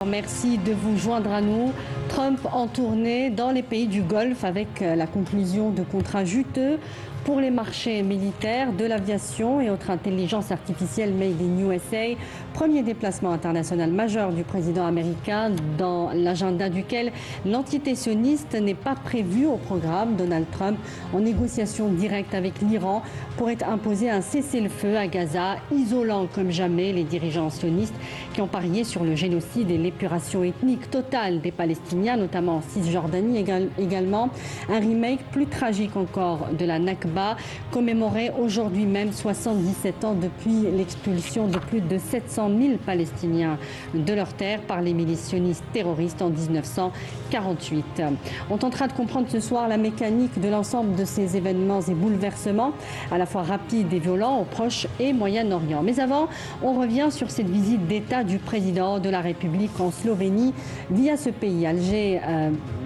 Merci de vous joindre à nous. Trump en tournée dans les pays du Golfe avec la conclusion de contrats juteux pour les marchés militaires, de l'aviation et autres intelligence artificielle made in USA. Premier déplacement international majeur du président américain dans l'agenda duquel l'entité sioniste n'est pas prévue au programme. Donald Trump, en négociation directe avec l'Iran, pourrait imposer un cessez-le-feu à Gaza, isolant comme jamais les dirigeants sionistes qui ont parié sur le génocide et l'épuration ethnique totale des Palestiniens, notamment en Cisjordanie également. Un remake plus tragique encore de la Nakba, commémoré aujourd'hui même 77 ans depuis l'expulsion de plus de 700 000 Palestiniens de leurs terres par les milices sionistes terroristes en 1948. On tentera de comprendre ce soir la mécanique de l'ensemble de ces événements et bouleversements, à la fois rapides et violents, au Proche et Moyen-Orient. Mais avant, on revient sur cette visite d'État du président de la République en Slovénie. Via ce pays, Alger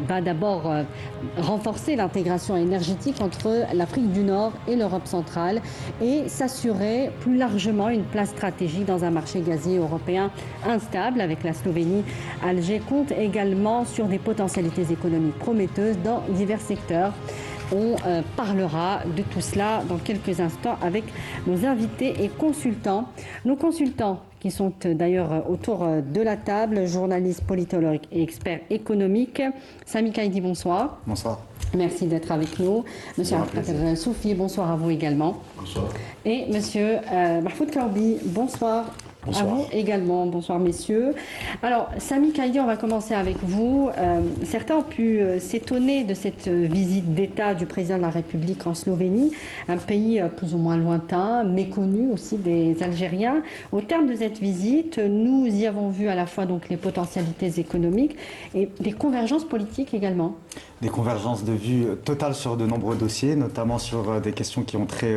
va d'abord renforcer l'intégration énergétique entre l'Afrique du Nord et l'Europe centrale et s'assurer plus largement une place stratégique dans un marché gazier européen instable avec la Slovénie. Alger compte également sur des potentialités économiques prometteuses dans divers secteurs. On parlera de tout cela dans quelques instants avec nos invités et consultants. Nos consultants qui sont d'ailleurs autour de la table, journalistes, politologues et experts économiques. Sami Kaidi, bonsoir. Bonsoir. Merci d'être avec nous. Monsieur Abdelkader Soufi, bonsoir à vous également. Bonsoir. Et monsieur Mahfoud Karoubi, bonsoir. Bonsoir. À vous également. Bonsoir messieurs. Alors Sami Kaidi, on va commencer avec vous. Certains ont pu s'étonner de cette visite d'État du président de la République en Slovénie, un pays plus ou moins lointain, méconnu aussi des Algériens. Au terme de cette visite, nous y avons vu à la fois donc les potentialités économiques et des convergences politiques également. Des convergences de vues totales sur de nombreux dossiers, notamment sur des questions qui ont trait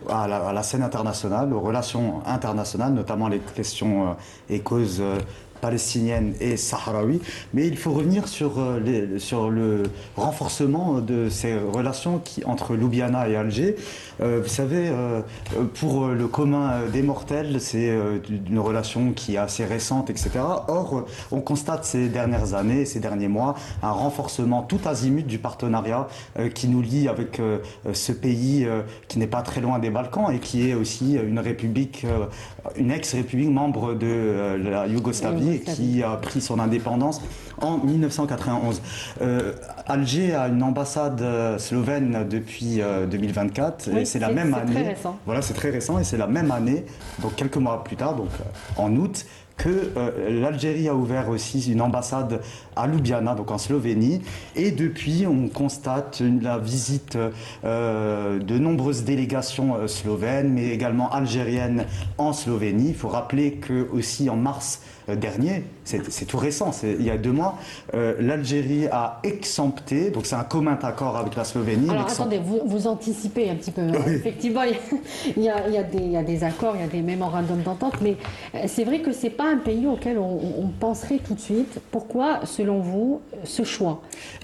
à la scène internationale, aux relations internationales, notamment les questions et causes palestinienne et sahraoui, mais il faut revenir sur le renforcement de ces relations entre Ljubljana et Alger. Vous savez, pour le commun des mortels, c'est une relation qui est assez récente, etc. Or, on constate ces dernières années, ces derniers mois, un renforcement tout azimut du partenariat qui nous lie avec ce pays qui n'est pas très loin des Balkans et qui est aussi une république, une ex-république membre de la Yougoslavie, qui a pris son indépendance en 1991. Alger a une ambassade slovène depuis 2024 oui, et c'est la même année. C'est très récent. Voilà, c'est très récent et c'est la même année, donc quelques mois plus tard, donc en août, que l'Algérie a ouvert aussi une ambassade à Ljubljana, donc en Slovénie. Et depuis, on constate la visite de nombreuses délégations slovènes, mais également algériennes en Slovénie. Il faut rappeler que aussi en mars dernier, c'est tout récent, c'est il y a 2 mois, l'Algérie a exempté, donc c'est un commun accord avec la Slovénie. Alors attendez, vous anticipez un petit peu. Oui. Effectivement, il y a des accords, il y a des mémorandums d'entente, mais c'est vrai que c'est pas un pays auquel on penserait tout de suite. Pourquoi, selon vous, ce choix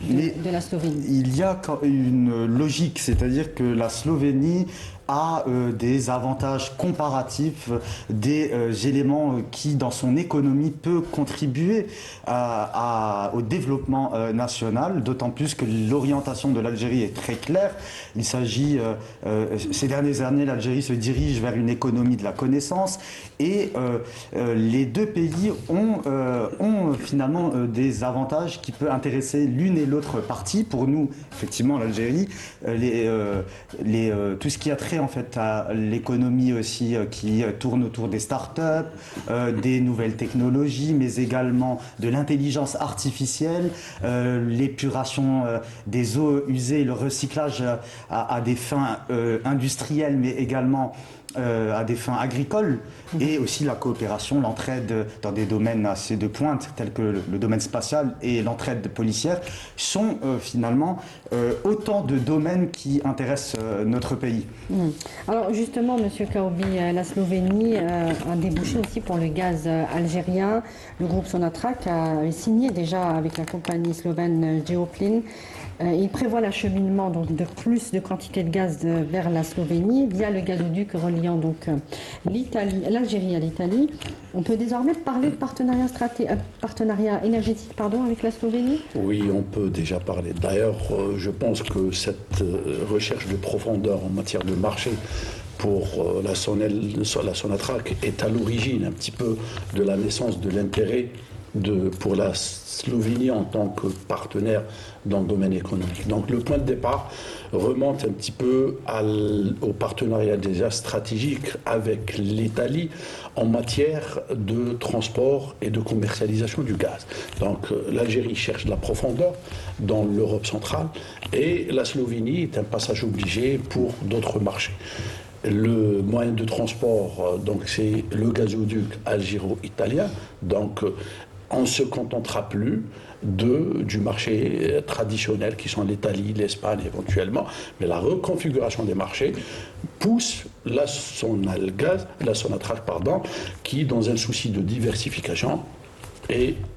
de la Slovénie? Il y a une logique, c'est-à-dire que la Slovénie a des avantages comparatifs, des éléments qui, dans son économie, peut contribuer au développement national, d'autant plus que l'orientation de l'Algérie est très claire. Il s'agit, ces dernières années, l'Algérie se dirige vers une économie de la connaissance et les deux pays ont finalement des avantages qui peuvent intéresser l'une et l'autre partie. Pour nous, effectivement, l'Algérie, tout ce qui a trait en fait à l'économie aussi qui tourne autour des startups, des nouvelles technologies, mais également de l'intelligence artificielle, l'épuration des eaux usées, le recyclage à des fins industrielles, mais également à des fins agricoles, et aussi la coopération, l'entraide dans des domaines assez de pointe tels que le domaine spatial et l'entraide policière sont finalement autant de domaines qui intéressent notre pays. Alors justement, Monsieur Karoubi, la Slovénie a débouché aussi pour le gaz algérien. Le groupe Sonatrach a signé déjà avec la compagnie slovène Geoplin Il prévoit l'acheminement donc de plus de quantité de gaz vers la Slovénie via le gazoduc reliant donc l'Algérie à l'Italie. On peut désormais parler de partenariat énergétique avec la Slovénie? Oui, on peut déjà parler. D'ailleurs, je pense que cette recherche de profondeur en matière de marché pour la Sonatrach est à l'origine un petit peu de la naissance de l'intérêt pour la Slovénie en tant que partenaire dans le domaine économique. Donc le point de départ remonte un petit peu au partenariat déjà stratégique avec l'Italie en matière de transport et de commercialisation du gaz. Donc l'Algérie cherche de la profondeur dans l'Europe centrale et la Slovénie est un passage obligé pour d'autres marchés. Le moyen de transport, donc c'est le gazoduc algéro-italien. Donc on ne se contentera plus du marché traditionnel qui sont l'Italie, l'Espagne éventuellement, mais la reconfiguration des marchés pousse la Sonatrach, qui dans un souci de diversification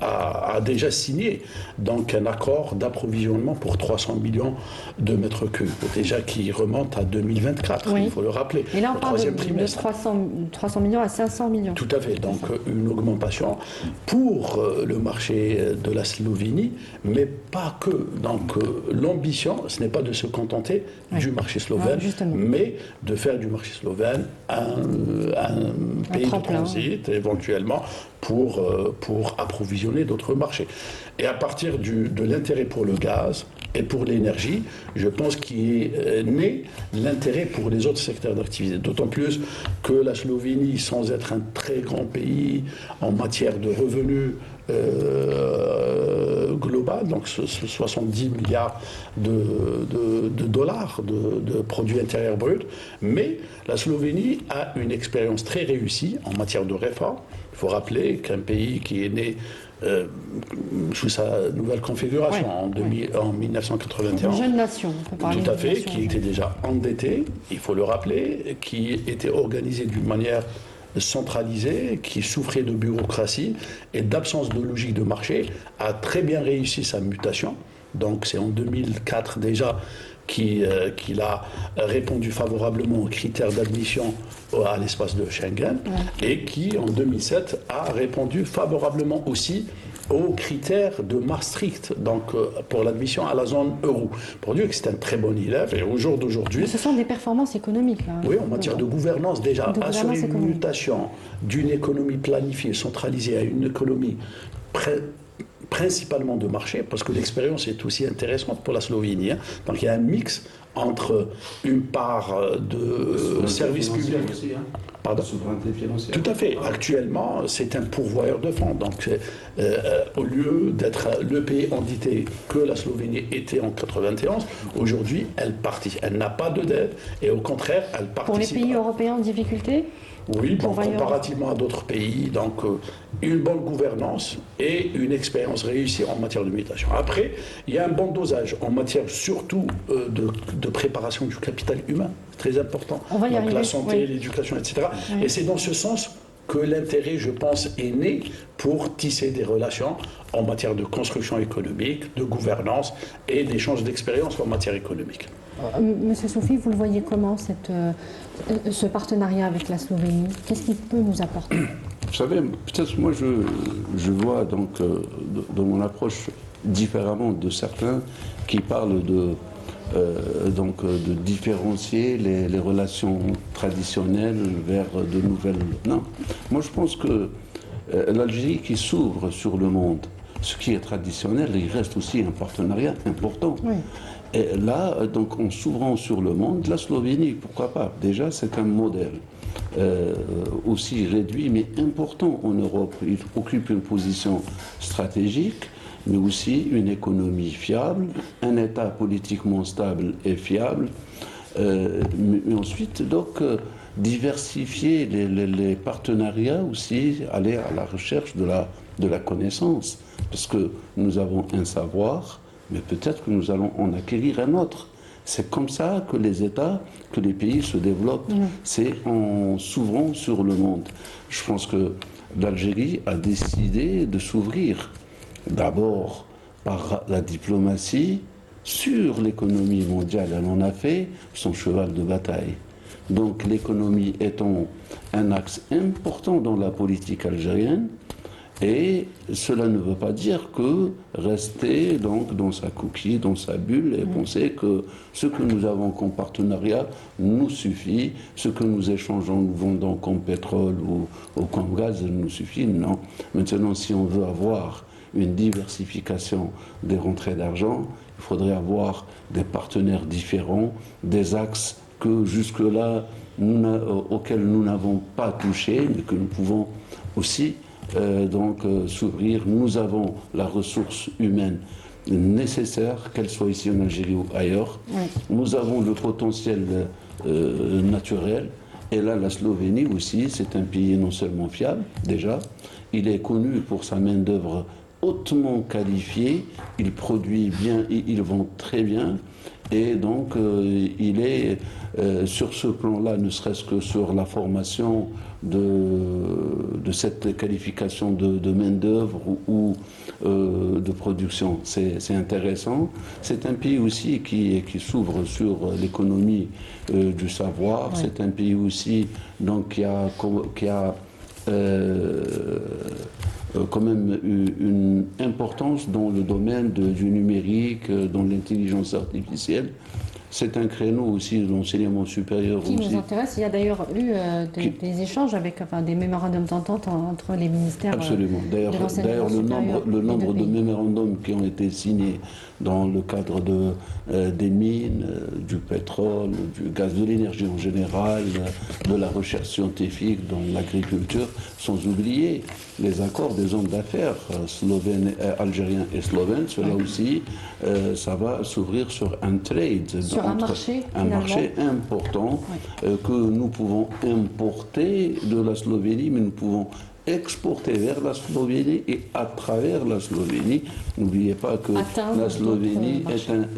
a déjà signé donc un accord d'approvisionnement pour 300 millions de mètres cubes, déjà qui remonte à 2024, oui. Il faut le rappeler. Et là on parle de 300 millions à 500 millions. Tout à fait, donc une augmentation pour le marché de la Slovénie, mais pas que. Donc l'ambition, ce n'est pas de se contenter du marché slovène, mais de faire du marché slovène un pays de transit, éventuellement, pour approvisionner d'autres marchés. Et à partir de l'intérêt pour le gaz et pour l'énergie, je pense qu'il est né l'intérêt pour les autres secteurs d'activité. D'autant plus que la Slovénie, sans être un très grand pays en matière de revenus global, donc 70 milliards de dollars de produits intérieurs bruts, mais la Slovénie a une expérience très réussie en matière de réforme. Il faut rappeler qu'un pays qui est né sous sa nouvelle configuration en 1981. Une jeune nation, on peut parler. Tout à fait, qui était déjà endettée, il faut le rappeler, qui était organisée d'une manière centralisée, qui souffrait de bureaucratie et d'absence de logique de marché, a très bien réussi sa mutation. Donc c'est en 2004 déjà qu'il a répondu favorablement aux critères d'admission à l'espace de Schengen et qui, en 2007, a répondu favorablement aussi aux critères de Maastricht, donc pour l'admission à la zone euro. Pour dire que c'est un très bon élève et au jour d'aujourd'hui... Ce sont des performances économiques, là. Oui, en matière de gouvernance, déjà, assurer une mutation d'une économie planifiée, centralisée à une économie principalement de marché, parce que l'expérience est aussi intéressante pour la Slovénie. Donc il y a un mix entre une part de services publics. Pardon ? Souveraineté financière. Tout à fait. Actuellement, c'est un pourvoyeur de fonds. Donc, au lieu d'être le pays endetté que la Slovénie était en 91, aujourd'hui, elle participe. Elle n'a pas de dette et au contraire, elle participe. Pour les pays européens en difficulté ? Oui, bon, comparativement à d'autres pays, donc une bonne gouvernance et une expérience réussie en matière de mutation. Après, il y a un bon dosage en matière surtout de préparation du capital humain, très important. On va y arriver, la santé, l'éducation, etc. Oui. Et c'est dans ce sens que l'intérêt, je pense, est né pour tisser des relations en matière de construction économique, de gouvernance et d'échange d'expériences en matière économique. Monsieur Sofi, vous le voyez comment, ce partenariat avec la Slovénie? Qu'est-ce qu'il peut nous apporter? Vous savez, peut-être moi je vois donc dans mon approche différemment de certains qui parlent de différencier les relations traditionnelles vers de nouvelles. Non, moi je pense que l'Algérie qui s'ouvre sur le monde, ce qui est traditionnel, il reste aussi un partenariat important. Oui. Et là, donc, en s'ouvrant sur le monde, la Slovénie, pourquoi pas? Déjà, c'est un modèle aussi réduit, mais important en Europe. Il occupe une position stratégique, mais aussi une économie fiable, un État politiquement stable et fiable. Mais ensuite, donc, diversifier les partenariats aussi, aller à la recherche de la connaissance, parce que nous avons un savoir, mais peut-être que nous allons en acquérir un autre. C'est comme ça que les États, que les pays se développent. C'est en s'ouvrant sur le monde. Je pense que l'Algérie a décidé de s'ouvrir, d'abord par la diplomatie, sur l'économie mondiale, elle en a fait son cheval de bataille. Donc l'économie étant un axe important dans la politique algérienne, et cela ne veut pas dire que rester donc dans sa coquille, dans sa bulle, et penser que ce que nous avons comme partenariat nous suffit, ce que nous échangeons, nous vendons comme pétrole ou comme gaz nous suffit. Non. Maintenant, si on veut avoir une diversification des rentrées d'argent, il faudrait avoir des partenaires différents, des axes que jusque-là, auxquels nous n'avons pas touché, mais que nous pouvons aussi s'ouvrir. Nous avons la ressource humaine nécessaire, qu'elle soit ici en Algérie ou ailleurs. Oui. Nous avons le potentiel naturel. Et là, la Slovénie aussi, c'est un pays non seulement fiable, déjà, il est connu pour sa main-d'œuvre hautement qualifiée, il produit bien et il vend très bien. Et donc, il est sur ce plan-là, ne serait-ce que sur la formation de cette qualification de main-d'œuvre ou de production. C'est intéressant. C'est un pays aussi qui s'ouvre sur l'économie du savoir. Ouais. C'est un pays aussi donc, qui a quand même une importance dans le domaine du numérique, dans l'intelligence artificielle. C'est un créneau aussi de l'enseignement supérieur. Qui aussi. nous intéresse. Il y a d'ailleurs eu des échanges avec des mémorandums d'entente entre les ministères. Absolument. D'ailleurs, le nombre de mémorandums qui ont été signés dans le cadre des mines, du pétrole, du gaz, de l'énergie en général, de la recherche scientifique dans l'agriculture, sans oublier les accords des hommes d'affaires algériens et slovènes. Cela aussi, ça va s'ouvrir sur un trade. Sur un marché important que nous pouvons importer de la Slovénie, mais nous pouvons exporter vers la Slovénie et à travers la Slovénie. N'oubliez pas que la Slovénie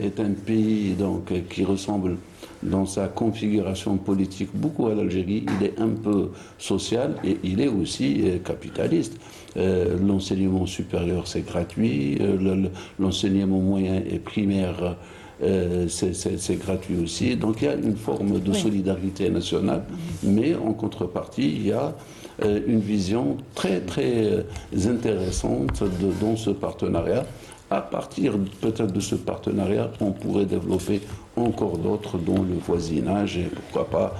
est un pays donc, qui ressemble dans sa configuration politique beaucoup à l'Algérie. Il est un peu social et il est aussi capitaliste. L'enseignement supérieur, c'est gratuit. L'enseignement moyen et primaire, c'est gratuit aussi. Donc il y a une forme de solidarité nationale, mais en contrepartie, il y a une vision très très intéressante dans ce partenariat. À partir peut-être de ce partenariat, on pourrait développer encore d'autres dans le voisinage et pourquoi pas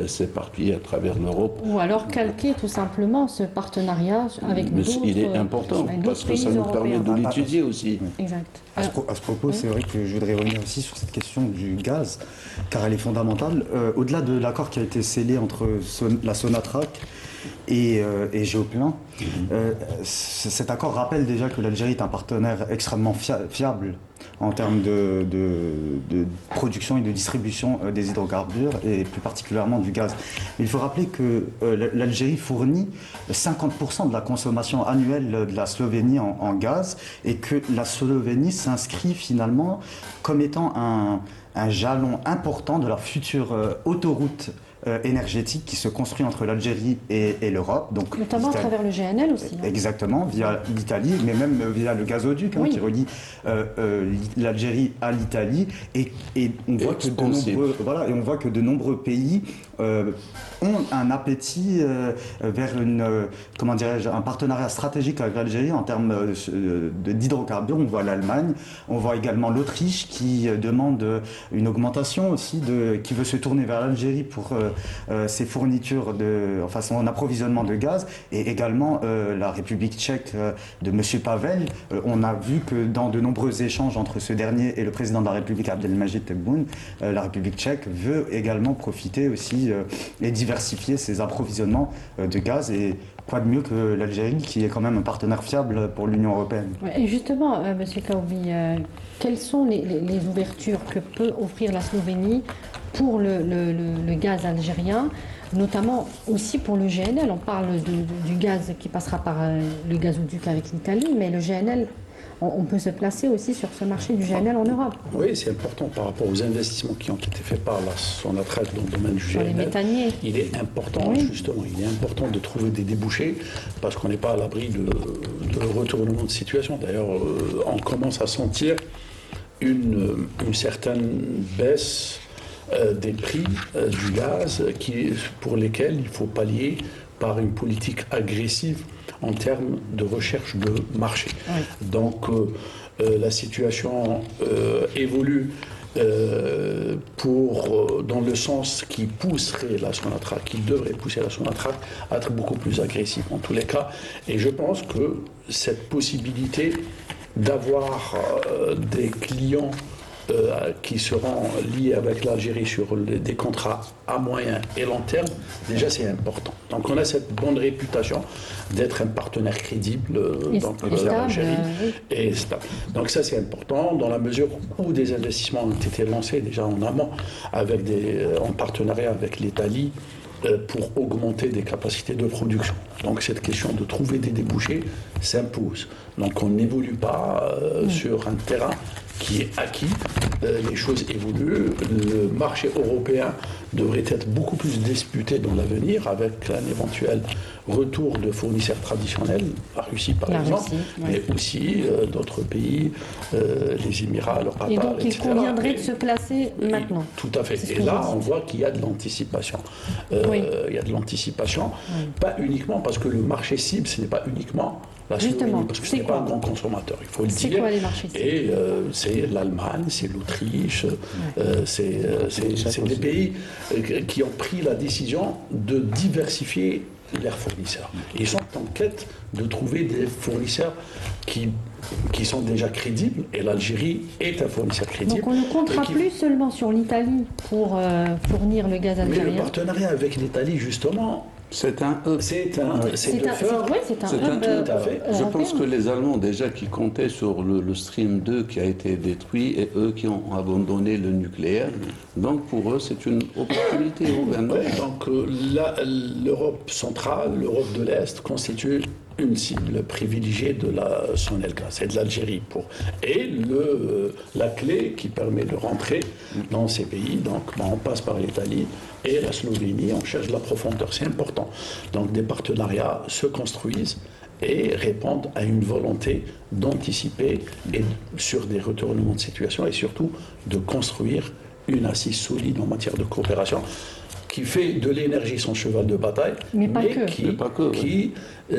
s'éparpiller à travers l'Europe. Ou alors calquer tout simplement ce partenariat avec d'autres. Il est important parce que ça nous permet de l'étudier aussi. Exact. À ce propos, c'est vrai que je voudrais revenir aussi sur cette question du gaz, car elle est fondamentale. Au-delà de l'accord qui a été scellé entre la Sonatrach et Géoplan, cet accord rappelle déjà que l'Algérie est un partenaire extrêmement fiable en termes de production et de distribution des hydrocarbures et plus particulièrement du gaz. Il faut rappeler que l'Algérie fournit 50% de la consommation annuelle de la Slovénie en gaz et que la Slovénie s'inscrit finalement comme étant un jalon important de la future autoroute énergétique qui se construit entre l'Algérie et l'Europe. Donc, notamment à travers le GNL aussi. Exactement, via l'Italie, mais même via le gazoduc qui relie l'Algérie à l'Italie. Et on voit que de nombreux pays ont un appétit vers un partenariat stratégique avec l'Algérie en termes d'hydrocarbures. On voit l'Allemagne, on voit également l'Autriche qui demande une augmentation aussi, qui veut se tourner vers l'Algérie pour ses fournitures, son approvisionnement de gaz, et également la République tchèque de M. Pavel. On a vu que dans de nombreux échanges entre ce dernier et le président de la République, Abdelmajid Tebboune, la République tchèque veut également profiter aussi et diversifier ses approvisionnements de gaz. Et quoi de mieux que l'Algérie, qui est quand même un partenaire fiable pour l'Union européenne. Et justement, M. Kaoubi, quelles sont les ouvertures que peut offrir la Slovénie pour le gaz algérien, notamment aussi pour le GNL? On parle du gaz qui passera par le gazoduc avec l'Italie, mais le GNL, on peut se placer aussi sur ce marché du GNL en Europe. Oui, c'est important par rapport aux investissements qui ont été faits par la Sonatrach dans le domaine du GNL. Les méthaniers. Il est important, justement, de trouver des débouchés parce qu'on n'est pas à l'abri de retournement de situation. D'ailleurs, on commence à sentir une certaine baisse des prix du gaz pour lesquels il faut pallier par une politique agressive en termes de recherche de marché. Oui. Donc la situation évolue dans le sens qui pousserait la Sonatrach, qui devrait pousser la Sonatrach à être beaucoup plus agressive en tous les cas. Et je pense que cette possibilité d'avoir des clients qui seront liés avec l'Algérie sur des contrats à moyen et long terme, déjà c'est important. Donc on a cette bonne réputation d'être un partenaire crédible dans l'Algérie et stable. Donc ça c'est important dans la mesure où des investissements ont été lancés déjà en amont en partenariat avec l'Italie pour augmenter des capacités de production. Donc cette question de trouver des débouchés s'impose. Donc on n'évolue pas sur un terrain qui est acquis, les choses évoluent, le marché européen devrait être beaucoup plus disputé dans l'avenir avec un éventuel retour de fournisseurs traditionnels, la Russie par exemple, mais aussi d'autres pays, les Émirats, le Qatar, et donc il etc. conviendrait de se placer maintenant. Tout à fait. Et là, on voit qu'il y a de l'anticipation. Il y a de l'anticipation, pas uniquement parce que le marché cible, ce n'est pas uniquement la Slovénie, parce que ce n'est pas un grand consommateur, il faut le dire. C'est quoi les marchés cibles ? Et c'est l'Allemagne, c'est l'Autriche, c'est des pays qui ont pris la décision de diversifier leurs fournisseurs. Et ils sont en quête de trouver des fournisseurs qui sont déjà crédibles, et l'Algérie est un fournisseur crédible. Donc on ne comptera plus seulement sur l'Italie pour fournir le gaz algérien. Mais le partenariat avec l'Italie, justement, c'est un hub. C'est un hub. Tout à fait. Je pense que les Allemands, déjà, qui comptaient sur le Stream 2 qui a été détruit, et eux qui ont abandonné le nucléaire, donc pour eux, c'est une opportunité. Donc l'Europe centrale, l'Europe de l'Est constitue une cible privilégiée de la Sonelgaz, c'est de l'Algérie. Et la clé qui permet de rentrer dans ces pays, donc on passe par l'Italie et la Slovénie, on cherche de la profondeur, c'est important. Donc des partenariats se construisent et répondent à une volonté d'anticiper sur des retournements de situation et surtout de construire une assise solide en matière de coopération qui fait de l'énergie son cheval de bataille, mais qui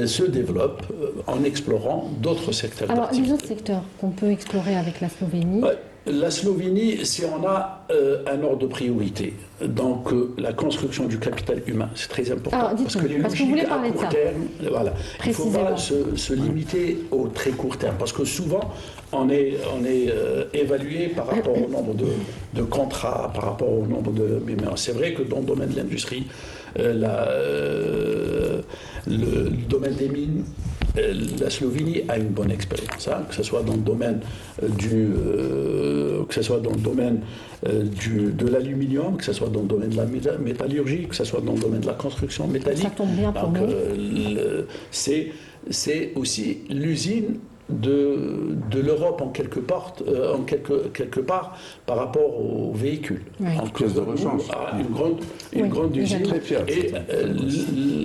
se développe en explorant d'autres secteurs. Alors, les autres secteurs qu'on peut explorer avec la Slovénie. La Slovénie, si on a un ordre de priorité, donc la construction du capital humain, c'est très important. Alors, parce que les logiques à court terme, il ne faut pas se limiter au très court terme, parce que souvent, on est évalué par rapport au nombre de contrats, par rapport au nombre de... Mais c'est vrai que dans le domaine de l'industrie, le domaine des mines, la Slovénie a une bonne expérience, que ce soit dans le domaine de l'aluminium, que ce soit dans le domaine de la métallurgie, que ce soit dans le domaine de la construction métallique. Ça tombe bien pour nous. C'est aussi l'usine de l'Europe en quelque part par rapport aux véhicules. En pièce de rechange. Une grande usine. Et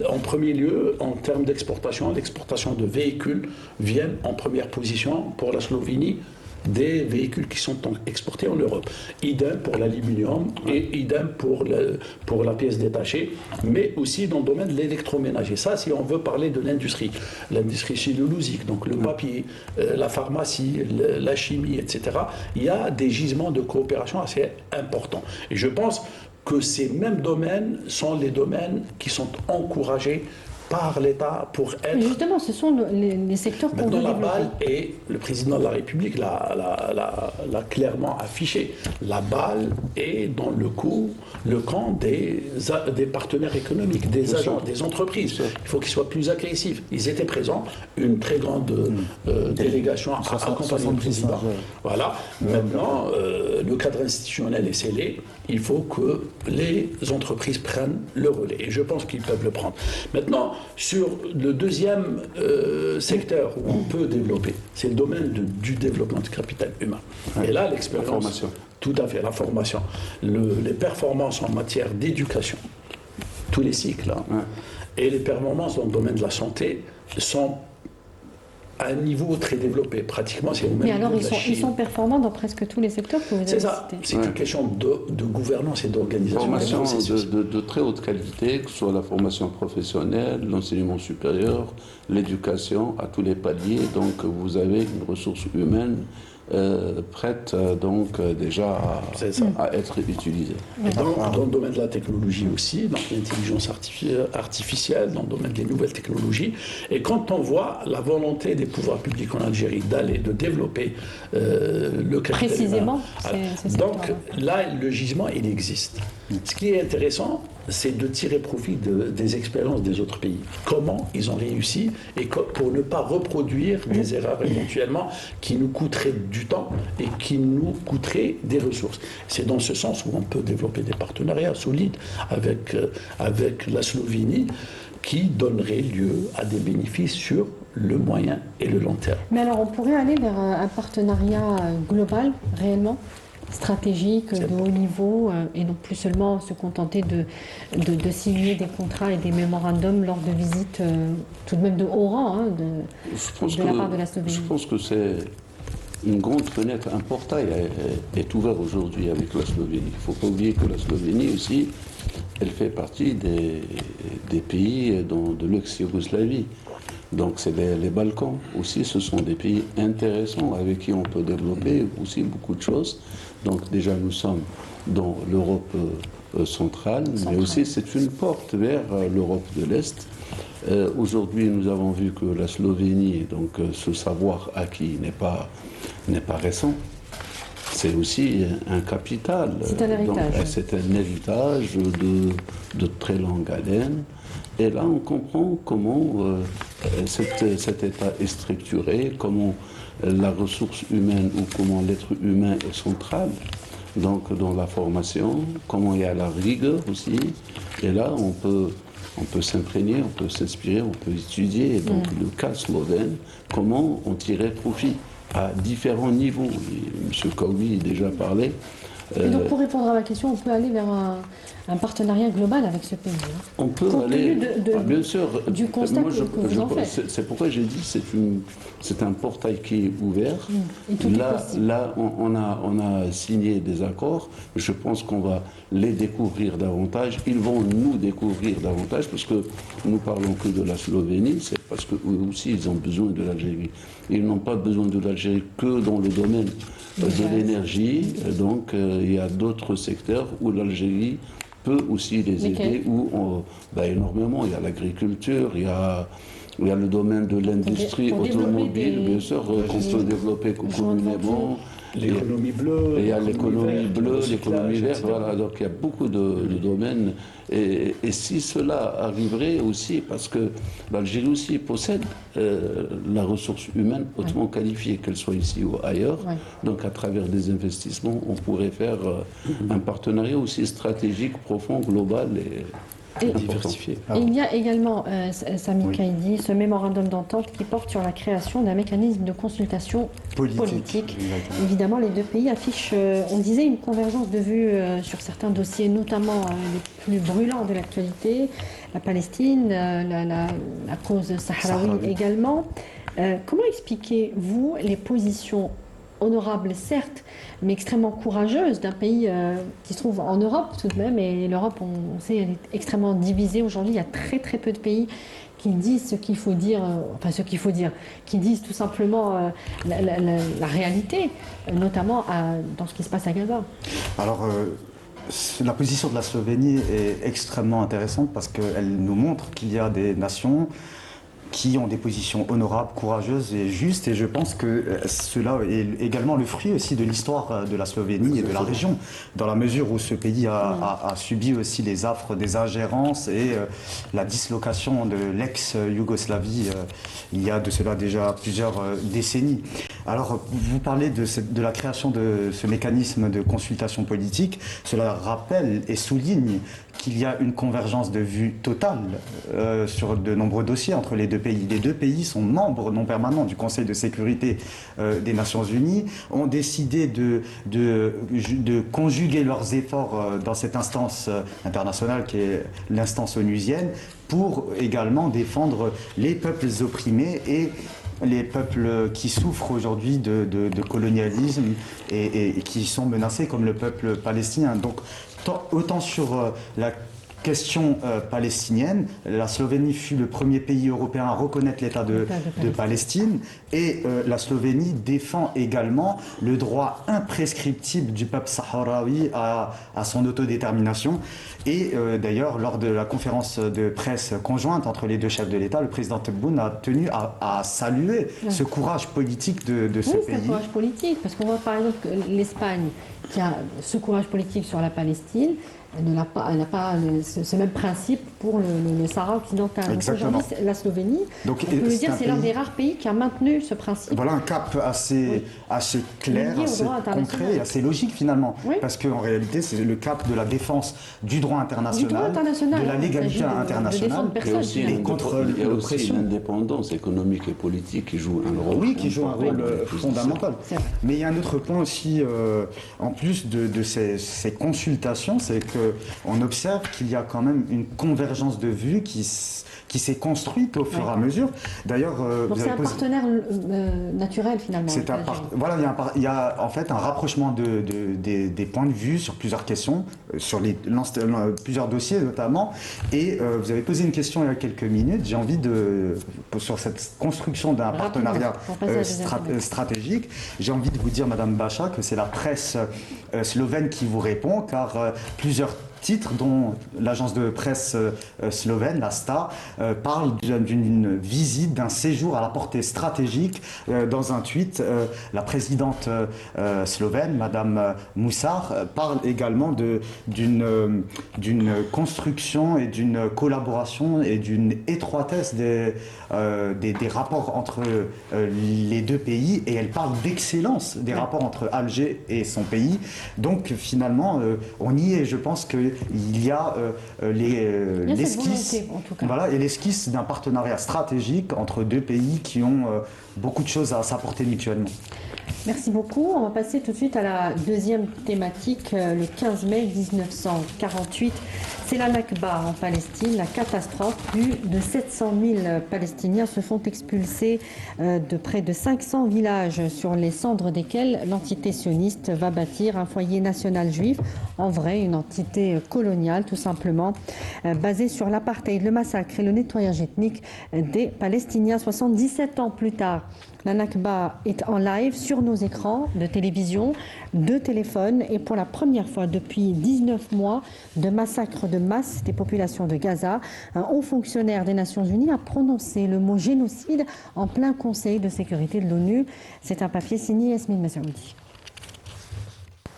en premier lieu, en termes d'exportation, l'exportation de véhicules viennent en première position pour la Slovénie des véhicules qui sont exportés en Europe. Idem pour l'aluminium et idem pour la pièce détachée, mais aussi dans le domaine de l'électroménager. Ça, si on veut parler de l'industrie cellulosique, donc le papier, la pharmacie, la chimie, etc., il y a des gisements de coopération assez importants. Et je pense que ces mêmes domaines sont les domaines qui sont encouragés par l'État pour être... Mais justement, ce sont les secteurs qu'on veut développer. Maintenant, la balle, et le président de la République l'a clairement affiché, la balle est dans le camp des partenaires économiques, des agents, des entreprises. Il faut qu'ils soient plus agressifs. Ils étaient présents, une très grande délégation accompagnée du président. Voilà. Maintenant, le cadre institutionnel est scellé. Il faut que les entreprises prennent le relais. Et je pense qu'ils peuvent le prendre. Maintenant, sur le deuxième secteur où on peut développer, c'est le domaine du développement du capital humain. Et là, l'expérience... La formation. Tout à fait, la formation. Les performances en matière d'éducation, tous les cycles, et les performances dans le domaine de la santé sont à un niveau très développé. Pratiquement, c'est au même Mais alors, niveau de la ils sont Chine. performants dans presque tous les secteurs que vous avez C'est ça. cités. C'est une question de gouvernance et d'organisation. Formation C'est- de très haute qualité, que ce soit la formation professionnelle, l'enseignement supérieur, l'éducation à tous les paliers. Donc vous avez une ressource humaine prête déjà C'est ça. à être utilisée. Et dans le domaine de la technologie aussi, dans l'intelligence artificielle, dans le domaine des nouvelles technologies. Et quand on voit la volonté des pouvoirs publics en Algérie de développer le capital Précisément, humain, c'est donc secteur-là. là, le gisement, il existe. Ce qui est intéressant, c'est de tirer profit des expériences des autres pays. Comment ils ont réussi et pour ne pas reproduire des erreurs éventuellement qui nous coûteraient du temps et qui nous coûteraient des ressources. C'est dans ce sens où on peut développer des partenariats solides avec la Slovénie qui donneraient lieu à des bénéfices sur le moyen et le long terme. Mais alors, on pourrait aller vers un partenariat global, réellement stratégique, de haut niveau, et non plus seulement se contenter de signer des contrats et des mémorandums lors de visites tout de même de haut rang de la part de la Slovénie. Je pense que c'est une grande fenêtre, un portail est ouvert aujourd'hui avec la Slovénie. Il ne faut pas oublier que la Slovénie aussi, elle fait partie des pays de l'ex-Yougoslavie. Donc c'est les Balkans aussi, ce sont des pays intéressants avec qui on peut développer aussi beaucoup de choses. Donc déjà nous sommes dans l'Europe centrale, mais aussi c'est une porte vers l'Europe de l'Est. Aujourd'hui nous avons vu que la Slovénie, donc ce savoir acquis n'est pas récent. C'est aussi un capital. C'est un héritage. C'est un héritage de très longue haleine. Et là, on comprend comment cet État est structuré, comment la ressource humaine ou comment l'être humain est central donc, dans la formation, comment il y a la rigueur aussi. Et là, on peut s'imprégner, on peut s'inspirer, on peut étudier. Et donc, le cas slovène, comment on tirait profit à différents niveaux. M. Kaoui a déjà parlé. Et donc, pour répondre à ma question, on peut aller vers un partenariat global avec ce pays. On peut Compte aller, tenu bien sûr. du constat que vous en faites. C'est pourquoi j'ai dit c'est un portail qui est ouvert. Et tout est possible. Là, on a signé des accords. Je pense qu'on va les découvrir davantage. Ils vont nous découvrir davantage parce que nous parlons que de la Slovénie. C'est parce qu'eux aussi, ils ont besoin de l'Algérie. Ils n'ont pas besoin de l'Algérie que dans le domaine de l'énergie. Donc, il y a d'autres secteurs où l'Algérie peut aussi les aider, où énormément. Il y a l'agriculture, il y a le domaine de l'industrie pour automobile, bien sûr, qu'on peut développer communément. L'économie bleue. Il y a l'économie bleue, l'économie verte, etc. voilà. Donc il y a beaucoup de domaines. Et si cela arriverait aussi, parce que l'Algérie aussi possède la ressource humaine hautement qualifiée, qu'elle soit ici ou ailleurs. Ouais. Donc à travers des investissements, on pourrait faire un partenariat aussi stratégique, profond, global et diversifié. Et il y a également, Sami Kaidi, ce mémorandum d'entente qui porte sur la création d'un mécanisme de consultation politique. Exactement. Évidemment, les deux pays affichent, on disait, une convergence de vues sur certains dossiers, notamment les plus brûlants de l'actualité, la Palestine, la cause sahraoui également. Comment expliquez-vous les positions honorables, certes, mais extrêmement courageuse d'un pays qui se trouve en Europe tout de même, et l'Europe, on sait, elle est extrêmement divisée aujourd'hui. Il y a très très peu de pays qui disent ce qu'il faut dire, qui disent tout simplement la réalité, notamment dans ce qui se passe à Gaza. Alors, la position de la Slovénie est extrêmement intéressante parce qu'elle nous montre qu'il y a des nations qui ont des positions honorables, courageuses et justes. Et je pense que cela est également le fruit aussi de l'histoire de la Slovénie et de la région, dans la mesure où ce pays a subi aussi les affres des ingérences et la dislocation de l'ex-Yougoslavie il y a de cela déjà plusieurs décennies. Alors, vous parlez de la création de ce mécanisme de consultation politique. Cela rappelle et souligne qu'il y a une convergence de vues totale sur de nombreux dossiers entre les deux pays. Les deux pays sont membres non permanents du Conseil de sécurité des Nations Unies, ont décidé de conjuguer leurs efforts dans cette instance internationale qui est l'instance onusienne pour également défendre les peuples opprimés et les peuples qui souffrent aujourd'hui de colonialisme et qui sont menacés, comme le peuple palestinien. Donc, autant sur la question palestinienne, la Slovénie fut le premier pays européen à reconnaître l'État de Palestine, et la Slovénie défend également le droit imprescriptible du peuple sahraoui à son autodétermination. Et d'ailleurs, lors de la conférence de presse conjointe entre les deux chefs de l'État, le président Tebboune a tenu à saluer ce courage politique de ce pays. Oui, ce courage politique, parce qu'on voit par exemple que l'Espagne, qui a ce courage politique sur la Palestine, elle n'a pas ce même principe pour le Sahara occidental. Exactement. Donc aujourd'hui, la Slovénie, donc, on peut le dire, c'est l'un des rares pays qui a maintenu ce principe. Voilà un cap assez clair, assez concret et assez logique finalement. Oui. Parce qu'en réalité, c'est le cap de la défense du droit international, de la légalité internationale, et contre il y a aussi l'indépendance économique et politique qui joue un rôle. Oui, qui joue un rôle fondamental. Mais il y a un autre point aussi, en plus de ces consultations, c'est qu'on observe qu'il y a quand même une convergence de vues qui s'est construite au fur et à mesure. D'ailleurs, c'est un partenaire naturel finalement. Voilà, il y a en fait un rapprochement des points de vue sur plusieurs questions, sur plusieurs dossiers notamment. Et vous avez posé une question il y a quelques minutes. J'ai envie sur cette construction d'un partenariat stratégique, j'ai envie de vous dire, Madame Bacha, que c'est la presse slovène qui vous répond, car plusieurs titres dont l'agence de presse slovène, la STA, parle d'une visite, d'un séjour à la portée stratégique. Dans un tweet, la présidente slovène, Madame Musar, parle également d'une construction et d'une collaboration et d'une étroitesse des rapports entre les deux pays, et elle parle d'excellence des rapports entre Alger et son pays. Donc finalement, on y est. Je pense que il y a l'esquisse, voilà, et l'esquisse d'un partenariat stratégique entre deux pays qui ont beaucoup de choses à s'apporter mutuellement. Merci beaucoup. On va passer tout de suite à la deuxième thématique. Le 15 mai 1948, c'est la Nakba en Palestine, la catastrophe. Plus de 700 000 Palestiniens se font expulsés de près de 500 villages, sur les cendres desquels l'entité sioniste va bâtir un foyer national juif, en vrai une entité coloniale tout simplement, basée sur l'apartheid, le massacre et le nettoyage ethnique des Palestiniens. 77 ans plus tard, la Nakba est en live sur nos écrans de télévision, de téléphone, et pour la première fois depuis 19 mois de massacre de masse des populations de Gaza, un haut fonctionnaire des Nations Unies a prononcé le mot génocide en plein Conseil de sécurité de l'ONU. C'est un papier signé Yasmine Massaoudi.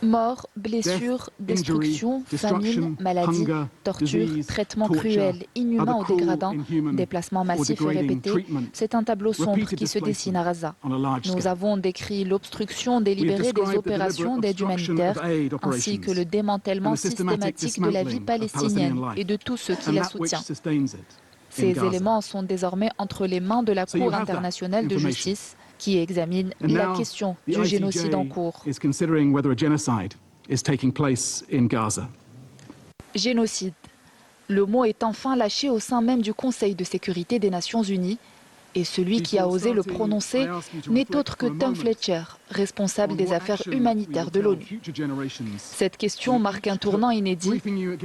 Morts, blessures, destruction, famine, maladie, torture, traitements cruels, inhumains ou dégradants, déplacements massifs et répétés, c'est un tableau sombre qui se dessine à Gaza. Nous avons décrit l'obstruction délibérée des opérations d'aide humanitaire, ainsi que le démantèlement systématique de la vie palestinienne et de tous ceux qui la soutiennent. Ces éléments sont désormais entre les mains de la Cour internationale de justice, qui examine la question du génocide en cours. Génocide. Le mot est enfin lâché au sein même du Conseil de sécurité des Nations Unies, et celui qui a osé le prononcer n'est autre que Tom Fletcher, responsable des affaires humanitaires de l'ONU. Cette question marque un tournant inédit.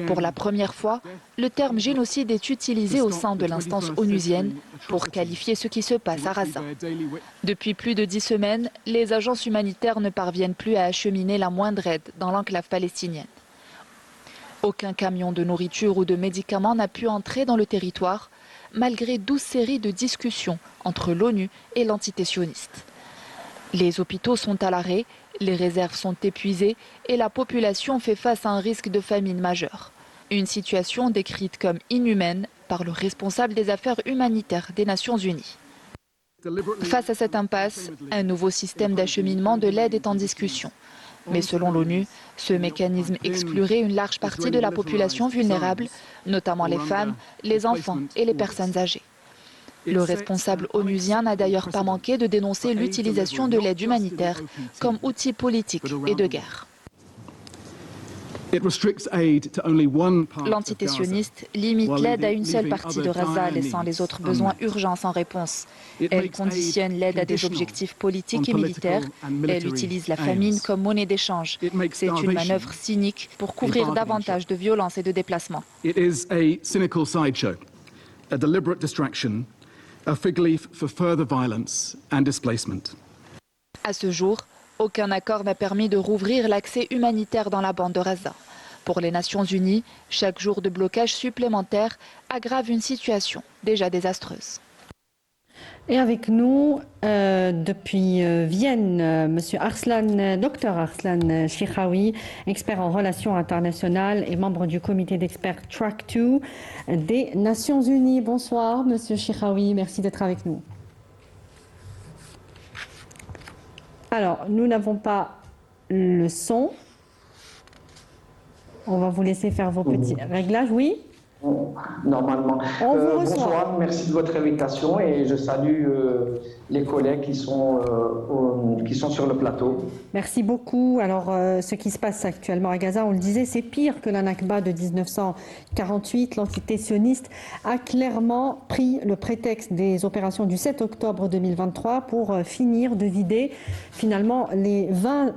Pour la première fois, le terme génocide est utilisé au sein de l'instance onusienne pour qualifier ce qui se passe à Gaza. Depuis plus de 10 semaines, les agences humanitaires ne parviennent plus à acheminer la moindre aide dans l'enclave palestinienne. Aucun camion de nourriture ou de médicaments n'a pu entrer dans le territoire, malgré 12 séries de discussions entre l'ONU et l'entité sioniste. Les hôpitaux sont à l'arrêt, les réserves sont épuisées et la population fait face à un risque de famine majeure. Une situation décrite comme inhumaine par le responsable des affaires humanitaires des Nations Unies. Face à cette impasse, un nouveau système d'acheminement de l'aide est en discussion. Mais selon l'ONU, ce mécanisme exclurait une large partie de la population vulnérable, notamment les femmes, les enfants et les personnes âgées. Le responsable onusien n'a d'ailleurs pas manqué de dénoncer l'utilisation de l'aide humanitaire comme outil politique et de guerre. L'entité sioniste limite l'aide à une seule partie de Gaza, laissant les autres besoins urgents sans réponse. Elle conditionne l'aide à des objectifs politiques et militaires. Elle utilise la famine comme monnaie d'échange. C'est une manœuvre cynique pour couvrir davantage de violences et de déplacements. It is a cynical sideshow, a deliberate distraction, a fig leaf for further violence and displacement. À ce jour, aucun accord n'a permis de rouvrir l'accès humanitaire dans la bande de Gaza. Pour les Nations Unies, chaque jour de blocage supplémentaire aggrave une situation déjà désastreuse. Et avec nous, depuis Vienne, Monsieur Dr Arslan Chiraoui, expert en relations internationales et membre du comité d'experts Track 2 des Nations Unies. Bonsoir, Monsieur Chiraoui, merci d'être avec nous. Alors, nous n'avons pas le son. On va vous laisser faire vos petits réglages, oui? Normalement. Bonsoir, merci de votre invitation et je salue les collègues qui sont sur le plateau. Merci beaucoup. Alors, ce qui se passe actuellement à Gaza, on le disait, c'est pire que la Nakba de 1948. L'entité sioniste a clairement pris le prétexte des opérations du 7 octobre 2023 pour finir de vider finalement les 20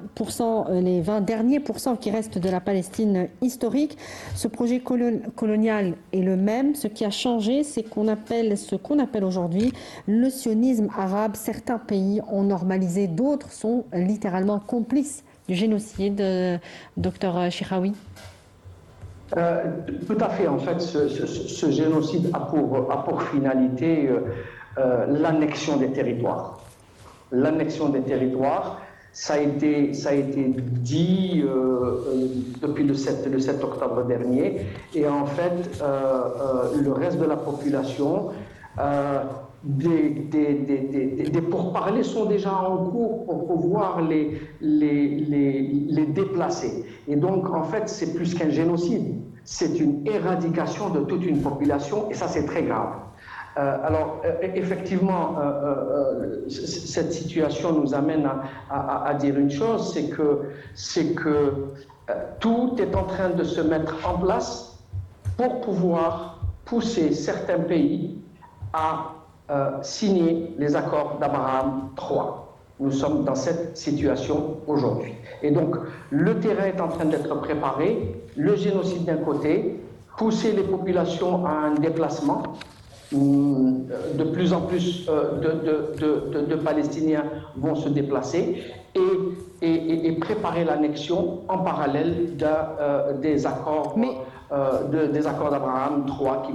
derniers pourcents qui restent de la Palestine historique. Ce projet colonial est le même. Ce qui a changé, c'est ce qu'on appelle aujourd'hui le sionisme arabe. Certains pays ont normalisé, d'autres sont littéralement complices du génocide. Docteur Chiraoui. Tout à fait. En fait, ce génocide a pour finalité l'annexion des territoires. L'annexion des territoires. Ça a été dit depuis le 7 octobre dernier. Et en fait, le reste de la population, des pourparlers sont déjà en cours pour pouvoir les déplacer. Et donc, en fait, c'est plus qu'un génocide. C'est une éradication de toute une population et ça, c'est très grave. Alors, effectivement, cette situation nous amène à dire une chose, c'est que tout est en train de se mettre en place pour pouvoir pousser certains pays à signer les accords d'Abraham III. Nous sommes dans cette situation aujourd'hui. Et donc, le terrain est en train d'être préparé, le génocide d'un côté, pousser les populations à un déplacement. De plus en plus de Palestiniens vont se déplacer et préparer l'annexion en parallèle des accords d'Abraham III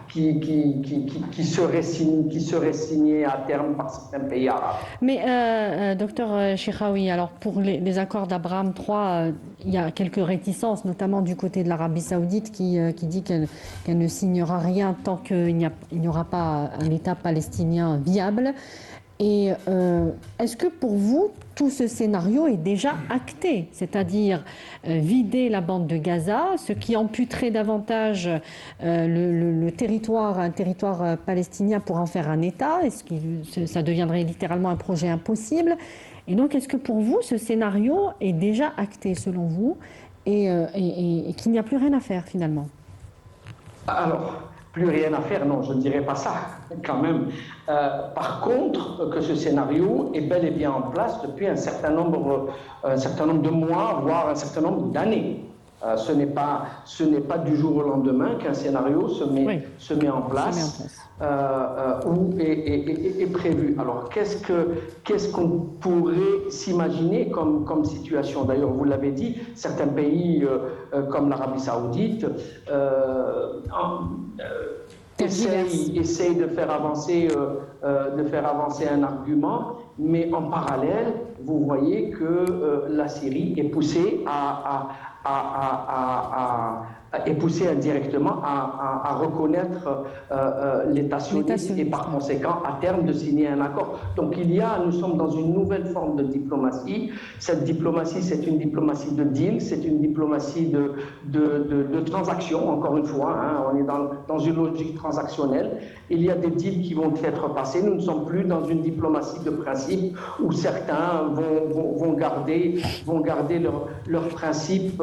qui seraient signés à terme par certains pays arabes. Mais docteur Chiraoui, alors pour les accords d'Abraham III, il y a quelques réticences, notamment du côté de l'Arabie Saoudite qui dit qu'elle ne signera rien tant qu'il n'y aura pas un État palestinien viable. Et est-ce que pour vous, tout ce scénario est déjà acté, c'est-à-dire vider la bande de Gaza, ce qui amputerait davantage un territoire palestinien pour en faire un État, est-ce que ça deviendrait littéralement un projet impossible? Et donc, est-ce que pour vous, ce scénario est déjà acté selon vous et qu'il n'y a plus rien à faire finalement? Alors, plus rien à faire, non, je ne dirais pas ça, quand même. Par contre, que ce scénario est bel et bien en place depuis un certain nombre de mois, voire un certain nombre d'années. Ce n'est pas du jour au lendemain qu'un scénario se met en place ou est prévu. Alors, qu'est-ce qu'on pourrait s'imaginer comme situation? D'ailleurs, vous l'avez dit, certains pays comme l'Arabie Saoudite essayent de faire avancer un argument, mais en parallèle, vous voyez que la Syrie est poussée est poussé indirectement à reconnaître l'État sioniste et par conséquent à terme de signer un accord. Donc nous sommes dans une nouvelle forme de diplomatie. Cette diplomatie, c'est une diplomatie de deal, c'est une diplomatie de transaction, encore une fois, hein, on est dans une logique transactionnelle. Il y a des deals qui vont être passés, nous ne sommes plus dans une diplomatie de principe où certains vont garder leurs principes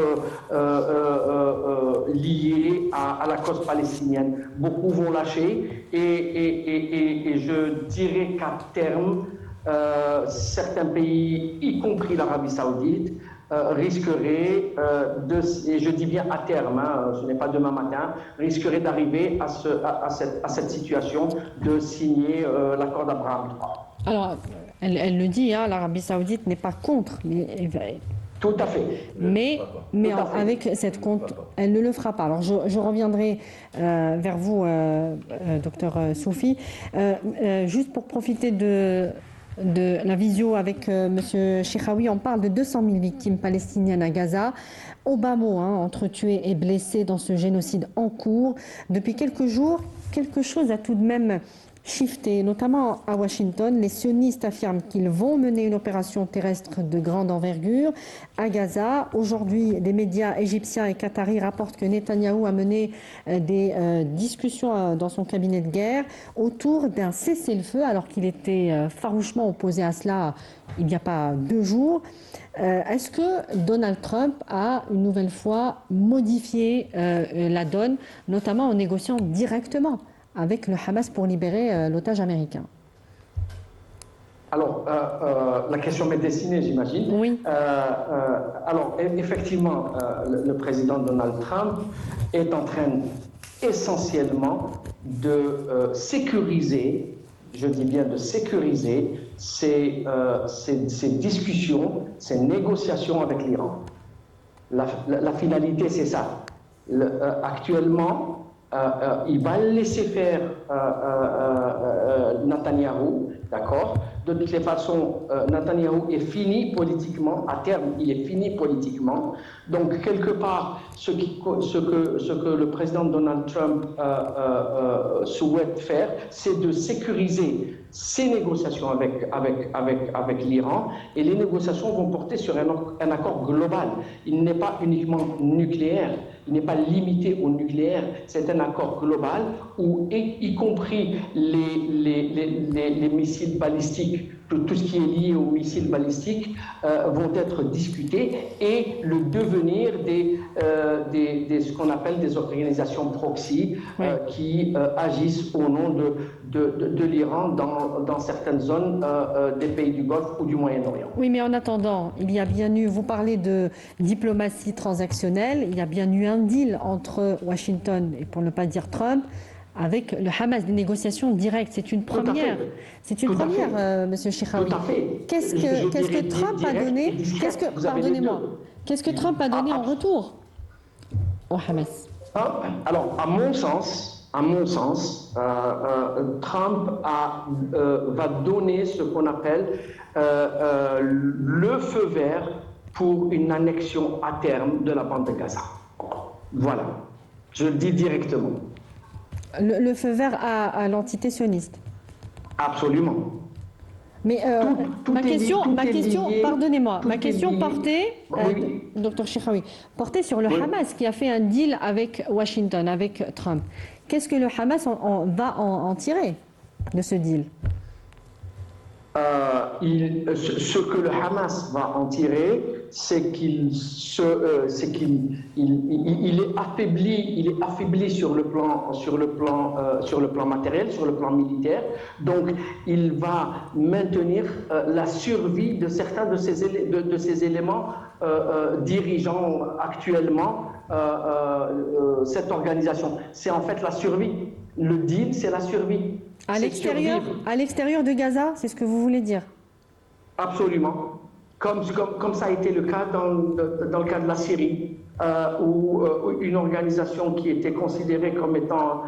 liés à la cause palestinienne. Beaucoup vont lâcher et je dirais qu'à terme, certains pays, y compris l'Arabie Saoudite, risqueraient et je dis bien à terme, hein, ce n'est pas demain matin, risqueraient d'arriver à cette situation de signer l'accord d'Abraham III. Alors, elle le dit, hein, l'Arabie Saoudite n'est pas contre, mais tout à fait. Mais avec cette compte, elle ne le fera pas. Alors je reviendrai vers vous, docteur Soufi, juste pour profiter de la visio avec Monsieur Cheikhaoui. On parle de 200 000 victimes palestiniennes à Gaza, au bas mot, hein, entre tués et blessés dans ce génocide en cours. Depuis quelques jours, quelque chose a tout de même shifté, notamment à Washington. Les sionistes affirment qu'ils vont mener une opération terrestre de grande envergure à Gaza. Aujourd'hui, des médias égyptiens et qataris rapportent que Netanyahou a mené des discussions dans son cabinet de guerre autour d'un cessez-le-feu, alors qu'il était farouchement opposé à cela il n'y a pas 2 jours. Est-ce que Donald Trump a une nouvelle fois modifié la donne, notamment en négociant directement avec le Hamas pour libérer l'otage américain? Alors, la question m'est destinée, j'imagine. Oui. Alors, effectivement, le président Donald Trump est en train essentiellement de sécuriser, je dis bien de sécuriser, ces discussions, ces négociations avec l'Iran. La finalité, c'est ça. Actuellement, il va laisser faire Netanyahou, d'accord? De toutes les façons, Netanyahou est fini politiquement, à terme, il est fini politiquement. Donc, quelque part, ce que le président Donald Trump souhaite faire, c'est de sécuriser ces négociations avec l'Iran, et les négociations vont porter sur un accord global. Il n'est pas uniquement nucléaire, il n'est pas limité au nucléaire, c'est un accord global où, y compris les missiles balistiques, tout ce qui est lié aux missiles balistiques vont être discutés, et le devenir ce qu'on appelle des organisations proxy qui agissent au nom de l'Iran dans certaines zones des pays du Golfe ou du Moyen-Orient. Oui, mais en attendant, il y a bien eu, vous parlez de diplomatie transactionnelle, il y a bien eu un deal entre Washington et, pour ne pas dire Trump, avec le Hamas, des négociations directes. C'est une première. C'est une première, Monsieur Cheikhaoui. Qu'est-ce que Trump a donné? Pardonnez-moi. Qu'est-ce que Trump a donné en retour au Hamas? Alors, à mon sens, Trump va donner ce qu'on appelle le feu vert pour une annexion à terme de la bande de Gaza. Voilà, je le dis directement. Le feu vert à l'entité sioniste. Absolument. Mais ma question, pardonnez-moi, ma question portait, docteur Cheikhaoui, portait sur le Hamas qui a fait un deal avec Washington, avec Trump. Qu'est-ce que le Hamas va en tirer de ce deal? Ce que le Hamas va en tirer, c'est qu'il est affaibli sur le plan matériel, sur le plan militaire. Donc, il va maintenir la survie de certains de ces éléments dirigeant actuellement cette organisation. C'est en fait la survie. Le deal, c'est la survie. À l'extérieur de Gaza, c'est ce que vous voulez dire? Absolument. Comme ça a été le cas dans le cas de la Syrie, où une organisation qui était considérée comme étant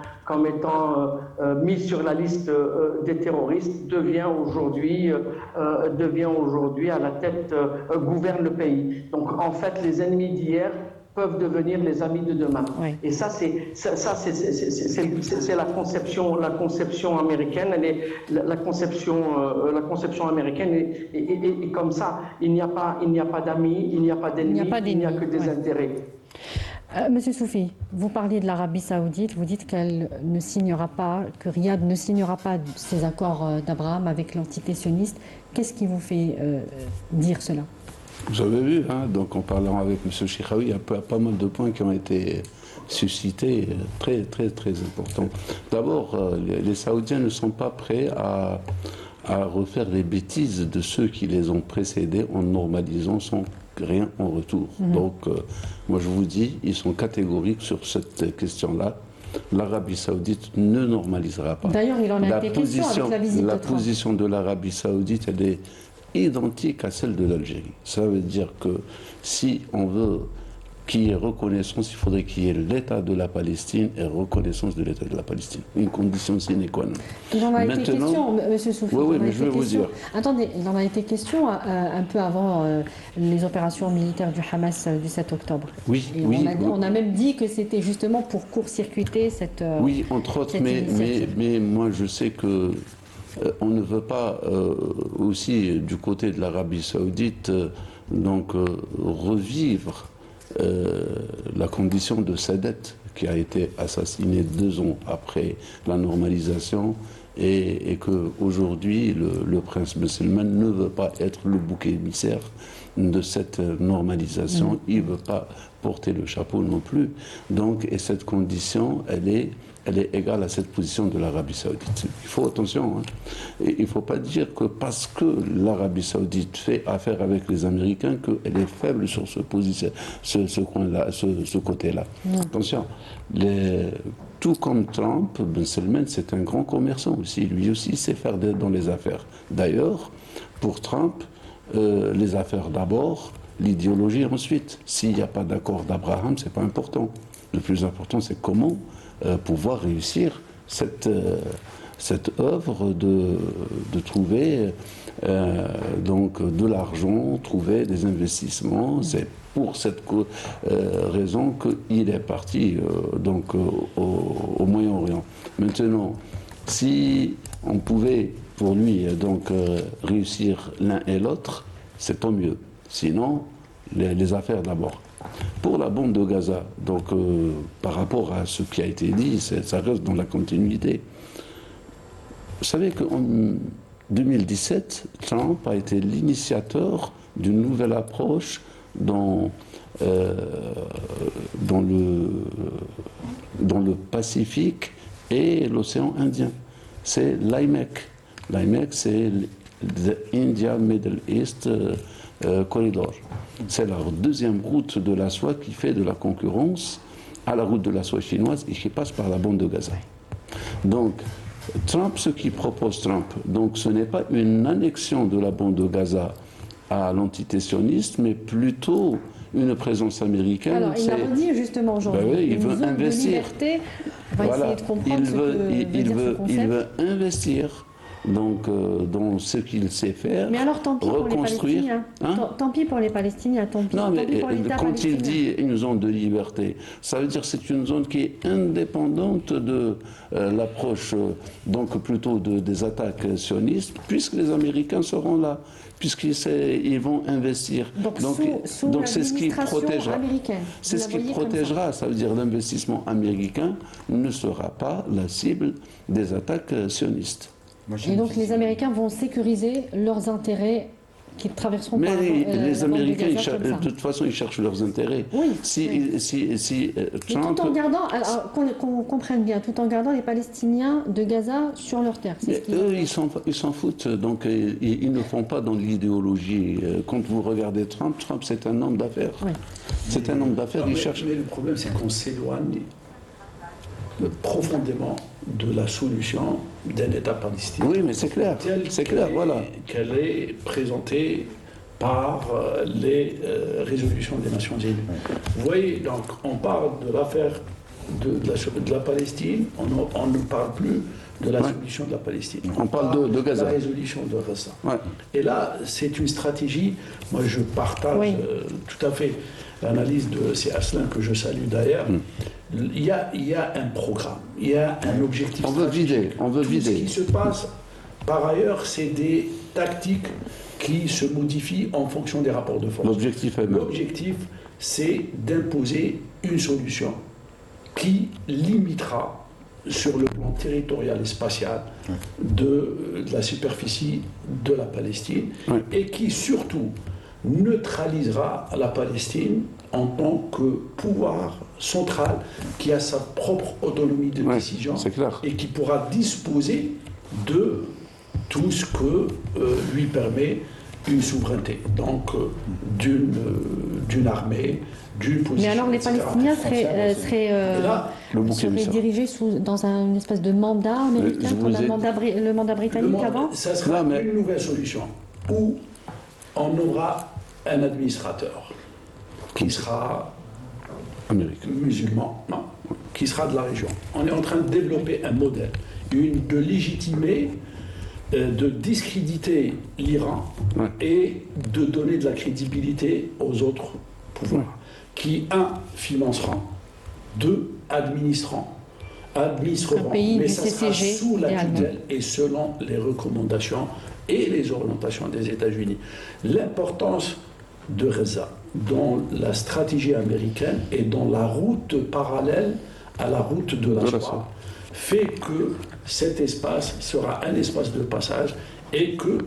mise sur la liste des terroristes devient aujourd'hui à la tête, gouverne le pays. Donc en fait, les ennemis d'hier peuvent devenir les amis de demain. Oui. Et ça, c'est la conception américaine. La conception américaine est comme ça. Il n'y a pas d'amis, il n'y a pas d'ennemis, il n'y a que des intérêts. Monsieur Soufi, vous parliez de l'Arabie Saoudite, vous dites qu'elle ne signera pas, que Riyad ne signera pas ces accords d'Abraham avec l'entité sioniste. Qu'est-ce qui vous fait dire cela? Vous avez vu, hein, donc en parlant avec M. Chikhaoui, il y a pas mal de points qui ont été suscités, très importants. D'abord, les Saoudiens ne sont pas prêts à refaire les bêtises de ceux qui les ont précédés en normalisant sans rien en retour. Donc, moi je vous dis, ils sont catégoriques sur cette question-là. L'Arabie Saoudite ne normalisera pas. D'ailleurs, il en a été question avec la visite de Trump. La position de l'Arabie Saoudite, elle est identique à celle de l'Algérie. Ça veut dire que si on veut qu'il y ait reconnaissance, il faudrait qu'il y ait l'État de la Palestine et reconnaissance de l'État de la Palestine. Une condition sine qua non. Il en a été question, M. Soufi. Oui, mais je vais vous dire. Attendez, il en a été question un peu avant les opérations militaires du Hamas du 7 octobre. Oui, et on a même dit que c'était justement pour court-circuiter cette oui, entre autres, mais moi je sais que on ne veut pas aussi du côté de l'Arabie Saoudite revivre la condition de Sadat qui a été assassiné 2 ans après la normalisation et qu'aujourd'hui le prince musulman ne veut pas être le bouc émissaire de cette normalisation, il ne veut pas porter le chapeau non plus. Donc, et cette condition, elle est égale à cette position de l'Arabie Saoudite. Il faut attention, hein. Et il ne faut pas dire que parce que l'Arabie Saoudite fait affaire avec les Américains qu'elle est faible sur ce coin-là, ce côté-là. Attention, tout comme Trump, Ben Salman, c'est un grand commerçant aussi. Lui aussi sait faire dans les affaires. D'ailleurs, pour Trump, les affaires d'abord, l'idéologie ensuite. S'il n'y a pas d'accord d'Abraham, c'est pas important. Le plus important, c'est comment pouvoir réussir cette œuvre de trouver de l'argent, trouver des investissements. C'est pour cette raison qu'il est parti au Moyen-Orient. Maintenant, si on pouvait pour lui réussir l'un et l'autre, c'est tant mieux. Sinon, les affaires d'abord. Pour la bande de Gaza, par rapport à ce qui a été dit, ça reste dans la continuité. Vous savez qu'en 2017, Trump a été l'initiateur d'une nouvelle approche dans le Pacifique et l'océan Indien. C'est l'IMEC. L'IMEC, c'est the India Middle East Corridor. C'est la 2e route de la soie qui fait de la concurrence à la route de la soie chinoise et qui passe par la bande de Gaza. Donc, ce qui propose Trump, ce n'est pas une annexion de la bande de Gaza à l'entité sioniste, mais plutôt une présence américaine. Alors, il l'a redit justement aujourd'hui. Ben oui, il veut investir. Liberté. On va essayer de comprendre il veut investir. Dans ce qu'il sait faire, mais alors tant pis reconstruire. Pour les Palestiniens. Tant pis pour les Palestiniens, tant pis. Non, mais tant pis pour l'État quand palestinien. il dit une zone de liberté, ça veut dire que c'est une zone qui est indépendante de l'approche, plutôt des attaques sionistes, puisque les Américains seront là, puisqu'ils vont investir. Donc c'est ce qui protégera. Américaine. C'est ce qui protégera. Ça veut dire l'investissement américain ne sera pas la cible des attaques sionistes. Et donc les Américains vont sécuriser leurs intérêts qui traverseront mais par les Américains, de toute façon, ils cherchent leurs intérêts. Oui. Trump... tout en gardant, qu'on comprenne bien, tout en gardant les Palestiniens de Gaza sur leur terre. Eux, ils s'en foutent. Donc, ils ne font pas dans l'idéologie. Quand vous regardez Trump, c'est un homme d'affaires. Oui. C'est un homme d'affaires. Mais le problème, c'est qu'on s'éloigne profondément de la solution d'un État palestinien. Oui, mais c'est clair. Voilà. Qu'elle est présentée par les résolutions des Nations Unies. Vous voyez, donc, on parle de l'affaire de la Palestine, on ne parle plus de la solution de la Palestine. On parle de Gaza. La résolution de Gaza. Ouais. Et là, c'est une stratégie, moi je partage tout à fait l'analyse de c'est Asselin que je salue d'ailleurs. Il y a un programme, il y a un objectif. On veut vider, on veut vider. Tout ce qui se passe, par ailleurs, c'est des tactiques qui se modifient en fonction des rapports de force. L'objectif est même. L'objectif, c'est d'imposer une solution qui limitera sur le plan territorial et spatial de la superficie de la Palestine et qui surtout neutralisera la Palestine en tant que pouvoir central qui a sa propre autonomie de décision et qui pourra disposer de tout ce que lui permet une souveraineté, donc d'une armée, d'une position. Mais alors les Palestiniens seraient dirigés dans une espèce de mandat américain, comme le mandat britannique avant? Ça sera une nouvelle solution où on aura un administrateur qui sera musulman, non, qui sera de la région. On est en train de développer un modèle, de légitimer, de discréditer l'Iran et de donner de la crédibilité aux autres pouvoirs qui, financeront, administreront, mais ça sera sous la tutelle et selon les recommandations et les orientations des États-Unis. L'importance de Gaza dans la stratégie américaine et dans la route parallèle à la route de la soie fait que cet espace sera un espace de passage et que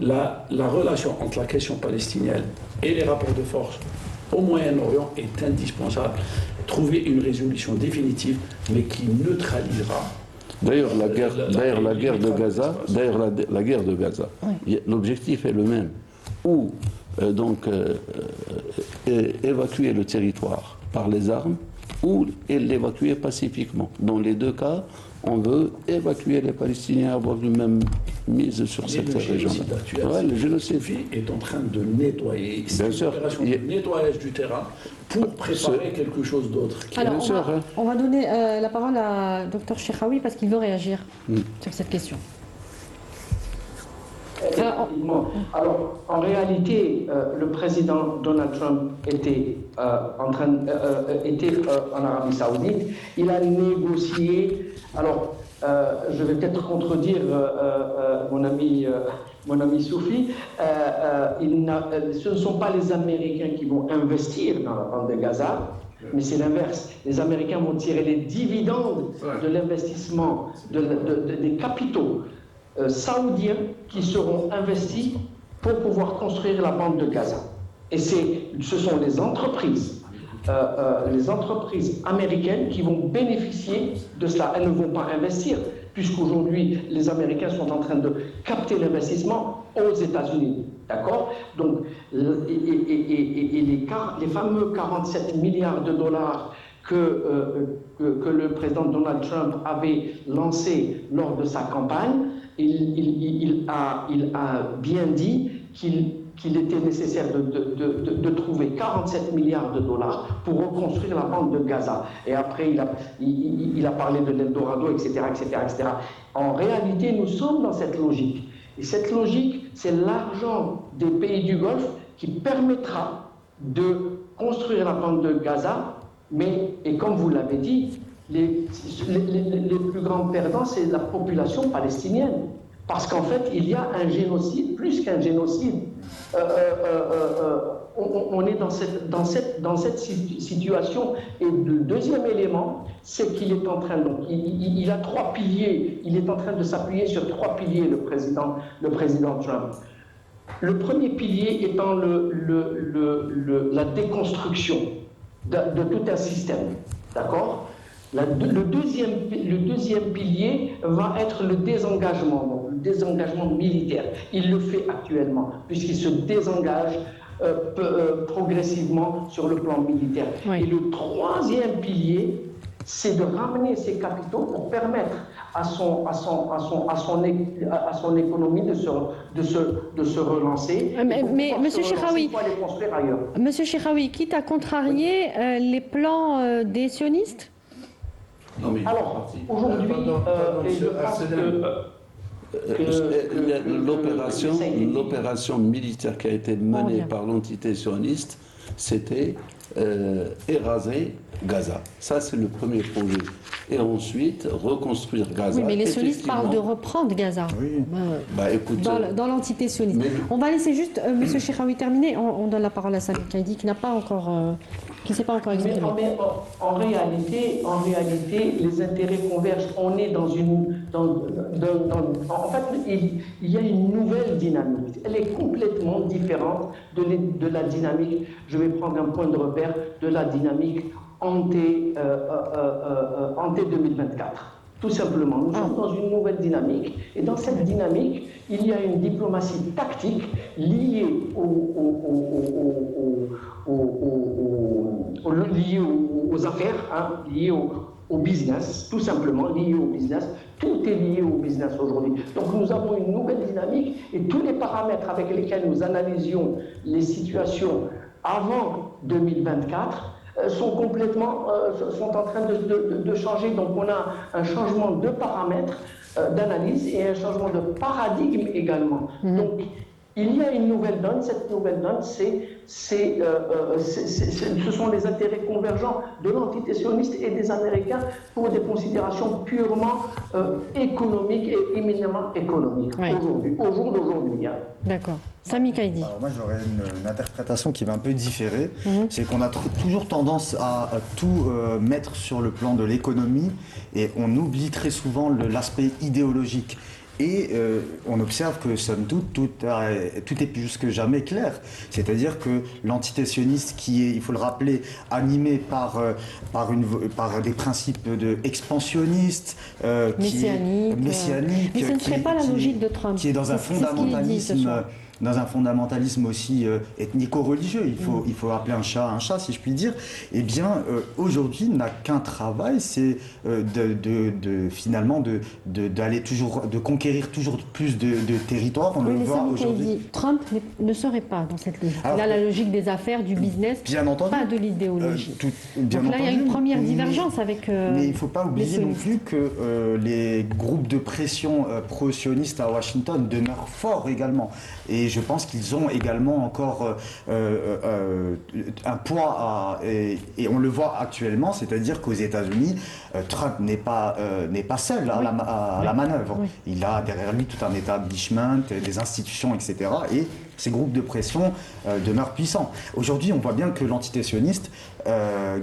la relation entre la question palestinienne et les rapports de force au Moyen-Orient est indispensable. Trouver une résolution définitive, mais qui neutralisera. D'ailleurs, la guerre de Gaza, l'objectif est le même. Ou évacuer le territoire par les armes, ou l'évacuer pacifiquement. Dans les deux cas, on veut évacuer les Palestiniens, avoir une même mise sur cette région. Le génocide est en train de nettoyer. C'est une opération de nettoyage du terrain pour préparer quelque chose d'autre. Alors, on va donner la parole à Dr Chekhaoui parce qu'il veut réagir sur cette question. Alors, en réalité, le président Donald Trump était en Arabie Saoudite. Il a négocié. Alors, je vais peut-être contredire mon ami Soufi. Ce ne sont pas les Américains qui vont investir dans la bande de Gaza, mais c'est l'inverse. Les Américains vont tirer les dividendes de l'investissement des capitaux saoudiens qui seront investis pour pouvoir construire la bande de Gaza. Et ce sont les entreprises américaines qui vont bénéficier de cela. Elles ne vont pas investir, puisqu'aujourd'hui, les Américains sont en train de capter l'investissement aux États-Unis. D'accord? Donc, les fameux 47 milliards de dollars que le président Donald Trump avait lancé lors de sa campagne, il a bien dit qu'il était nécessaire de trouver 47 milliards de dollars pour reconstruire la bande de Gaza. Et après, il a parlé de l'Eldorado, etc., etc., etc. En réalité, nous sommes dans cette logique. Et cette logique, c'est l'argent des pays du Golfe qui permettra de construire la bande de Gaza. Mais, et comme vous l'avez dit, les plus grands perdants, c'est la population palestinienne. Parce qu'en fait, il y a un génocide, plus qu'un génocide. On est dans cette situation. Et le deuxième élément, c'est qu'il est en train, donc, il a trois piliers. Il est en train de s'appuyer sur trois piliers, le président Trump. Le premier pilier étant la déconstruction de tout un système. D'accord ? Le deuxième pilier va être le désengagement militaire. Il le fait actuellement, puisqu'il se désengage progressivement sur le plan militaire. Oui. Et le troisième pilier, c'est de ramener ses capitaux pour permettre à son économie de se relancer. Mais Monsieur Chekhaoui, quitte à contrarier les plans des sionistes. Non, mais alors, aujourd'hui, l'opération militaire qui a été menée par l'entité sioniste, c'était éraser Gaza. Ça, c'est le premier projet. Et ensuite, reconstruire Gaza. Oui, mais les sionistes parlent de reprendre Gaza. Oui. Bah, écoute, Dans l'entité sioniste. mais- On va laisser juste M. Cheikhaoui terminer. On donne la parole à Sami Kaidi qui n'a pas encore, qui ne s'est pas encore Mais exprimé. en réalité, les intérêts convergent. On est dans une... en fait, il y a une nouvelle dynamique. Elle est complètement différente de la dynamique, je vais prendre un point de repère, de la dynamique ante 2024. Tout simplement, nous sommes dans une nouvelle dynamique, et dans cette dynamique, il y a une diplomatie tactique liée aux affaires, hein, liée au business, tout simplement liée au business. Tout est lié au business aujourd'hui. Donc nous avons une nouvelle dynamique, et tous les paramètres avec lesquels nous analysions les situations avant 2024 sont en train de changer. Donc on a un changement de paramètres d'analyse et un changement de paradigme également. Donc il y a une nouvelle donne. Cette nouvelle donne, ce sont les intérêts convergents de l'entité sioniste et des Américains pour des considérations purement économiques et éminemment économiques. Oui. Aujourd'hui, au jour d'aujourd'hui. Hein. D'accord. Sami Kaidi. Alors moi j'aurais une interprétation qui va un peu différer, c'est qu'on a toujours tendance à tout mettre sur le plan de l'économie et on oublie très souvent l'aspect idéologique. Et on observe que, somme toute, tout est plus que jamais clair. C'est-à-dire que l'entité sioniste, qui est, il faut le rappeler, animée par des principes expansionnistes, Messianique. Mais ce ne serait pas la logique de Trump. qui est dans un C'est ce qu'il dit ce soir. dans un fondamentalisme aussi ethnico-religieux, il faut appeler un chat, si je puis dire, eh bien, aujourd'hui, n'a qu'un travail, c'est finalement d'aller toujours, de conquérir toujours plus de territoires. On Oui, le mais voit Sami aujourd'hui. Kaidi, Trump ne serait pas dans cette logique. Alors, il a la logique des affaires, du business, bien entendu, pas de l'idéologie. bien Donc là, il y a une entendu, première mais- divergence avec Mais il ne faut pas oublier non sionistes. plus que les groupes de pression pro-sionistes à Washington demeurent forts également. Et je pense qu'ils ont également encore un poids et on le voit actuellement, c'est-à-dire qu'aux États-Unis, Trump n'est pas seul à la manœuvre. Oui. Il a derrière lui tout un établissement, des institutions, etc. Et ces groupes de pression demeurent puissants. Aujourd'hui, on voit bien que l'entité sioniste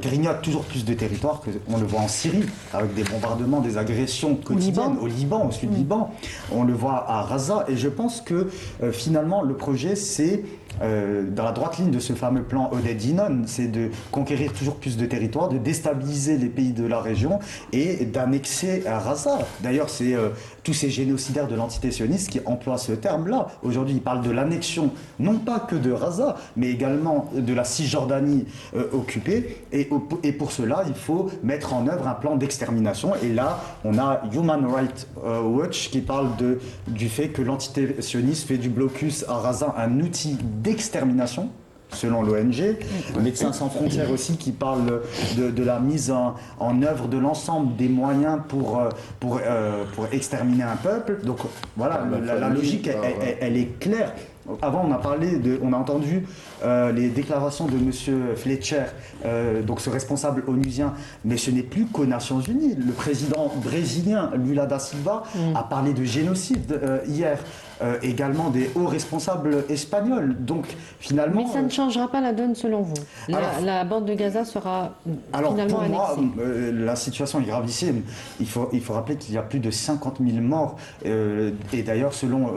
grignote toujours plus de territoires, on le voit en Syrie, avec des bombardements, des agressions quotidiennes, au Liban, au sud-Liban. On le voit à Gaza. Et je pense que finalement, le projet, c'est dans la droite ligne de ce fameux plan Oded-Yinon, c'est de conquérir toujours plus de territoires, de déstabiliser les pays de la région et d'annexer Gaza. D'ailleurs, c'est tous ces génocidaires de l'entité sioniste qui emploient ce terme-là. Aujourd'hui, ils parlent de l'annexion, non pas que de Gaza, mais également de la Cisjordanie occupée. Et pour cela, il faut mettre en œuvre un plan d'extermination. Et là, on a Human Rights Watch qui parle du fait que l'entité sioniste fait du blocus à Gaza un outil d'extermination, selon l'ONG. Médecins sans frontières aussi qui parle de la mise en œuvre de l'ensemble des moyens pour exterminer un peuple. Donc voilà, la logique, elle est claire. Avant, on a entendu les déclarations de M. Fletcher, donc ce responsable onusien, mais ce n'est plus qu'aux Nations Unies. Le président brésilien, Lula da Silva, a parlé de génocide hier. Également des hauts responsables espagnols. Donc finalement... Mais ça ne changera pas la donne selon vous. La bande de Gaza sera finalement pour moi, annexée. la situation est gravissime. Il faut rappeler qu'il y a plus de 50 000 morts. Et d'ailleurs, selon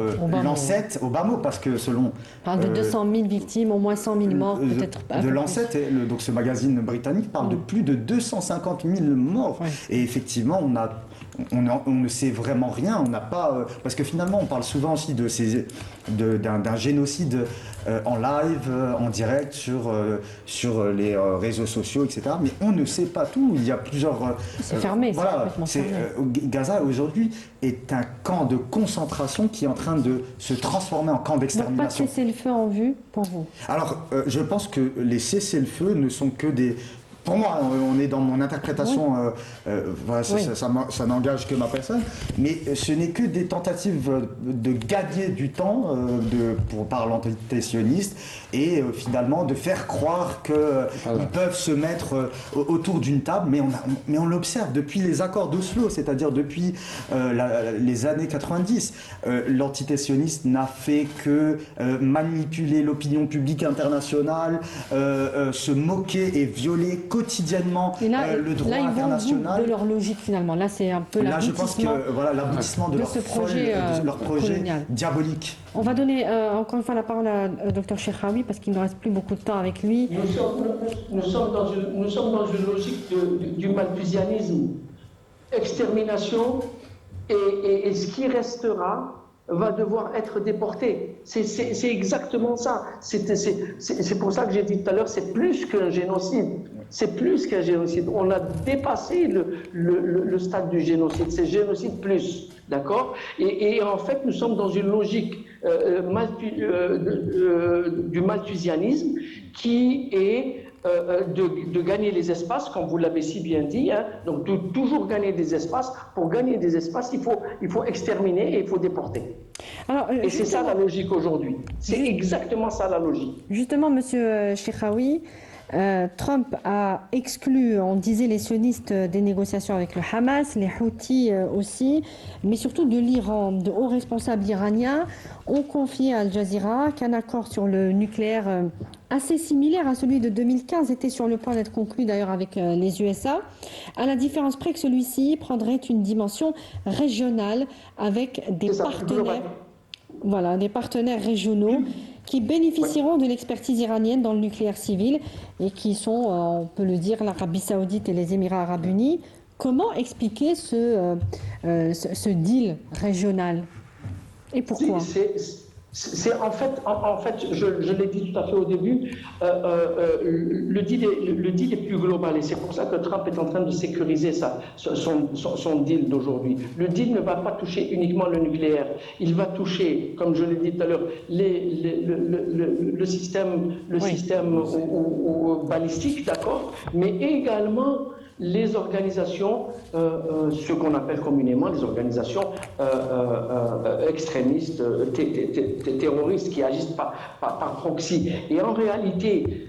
Lancet, au bas mot, parce que selon... On parle de 200 000 victimes, au moins 100 000 morts, peut-être pas. De Lancet, donc ce magazine britannique, parle de plus de 250 000 morts. Ouais. Et effectivement, on ne sait vraiment rien. On n'a pas... parce que finalement, on parle souvent aussi d'un génocide en live, en direct, sur les réseaux sociaux, etc. Mais on ne sait pas tout. Il y a plusieurs... C'est fermé, voilà, c'est complètement fermé. Gaza, aujourd'hui, est un camp de concentration qui est en train de se transformer en camp Donc pas de d'extermination. cessez-le-feu en vue pour vous. Alors, je pense que les cessez-le-feu ne sont que pour moi, on est dans mon interprétation, voilà, Oui. ça n'engage que ma personne, mais ce n'est que des tentatives de gagner du temps par l'entité sioniste et finalement de faire croire qu'ils peuvent se mettre autour d'une table, mais on l'observe depuis les accords d'Oslo, c'est-à-dire depuis les années 90. L'entité sioniste n'a fait que manipuler l'opinion publique internationale, se moquer et violer quotidiennement Et là, le droit là, ils vont au bout international. de leur logique finalement. Là, c'est un peu Là, je pense que l'aboutissement. voilà, l'aboutissement de, de leur ce projet, de leur projet colonial. diabolique. On va donner encore une fois la parole à Dr Chekhaoui parce qu'il ne reste plus beaucoup de temps avec lui. Nous sommes dans une logique du malthusianisme. Extermination et ce qui restera va devoir être déporté. C'est exactement ça. C'est pour ça que j'ai dit tout à l'heure, c'est plus qu'un génocide. C'est plus qu'un génocide. On a dépassé le stade du génocide. C'est génocide plus. D'accord ? Et en fait, nous sommes dans une logique du malthusianisme qui est de gagner les espaces, comme vous l'avez si bien dit, hein, donc de toujours gagner des espaces. Pour gagner des espaces, il faut exterminer et il faut déporter. Alors, et c'est ça la logique aujourd'hui. C'est exactement ça la logique. Justement, Monsieur Chekhaoui, Trump a exclu, on disait, les sionistes des négociations avec le Hamas, les Houthis aussi, mais surtout de l'Iran. De hauts responsables iraniens ont confié à Al Jazeera qu'un accord sur le nucléaire assez similaire à celui de 2015 était sur le point d'être conclu d'ailleurs avec les USA, à la différence près que celui-ci prendrait une dimension régionale avec des partenaires. Voilà, des partenaires régionaux qui bénéficieront de l'expertise iranienne dans le nucléaire civil et qui sont, on peut le dire, l'Arabie Saoudite et les Émirats Arabes Unis. Comment expliquer ce deal régional et pourquoi ? C'est en fait, je l'ai dit tout à fait au début, le deal est plus global et c'est pour ça que Trump est en train de sécuriser son deal d'aujourd'hui. Le deal ne va pas toucher uniquement le nucléaire, il va toucher, comme je l'ai dit tout à l'heure, le système balistique, d'accord, mais également les organisations, ce qu'on appelle communément les organisations extrémistes, terroristes qui agissent par proxy. Et en réalité,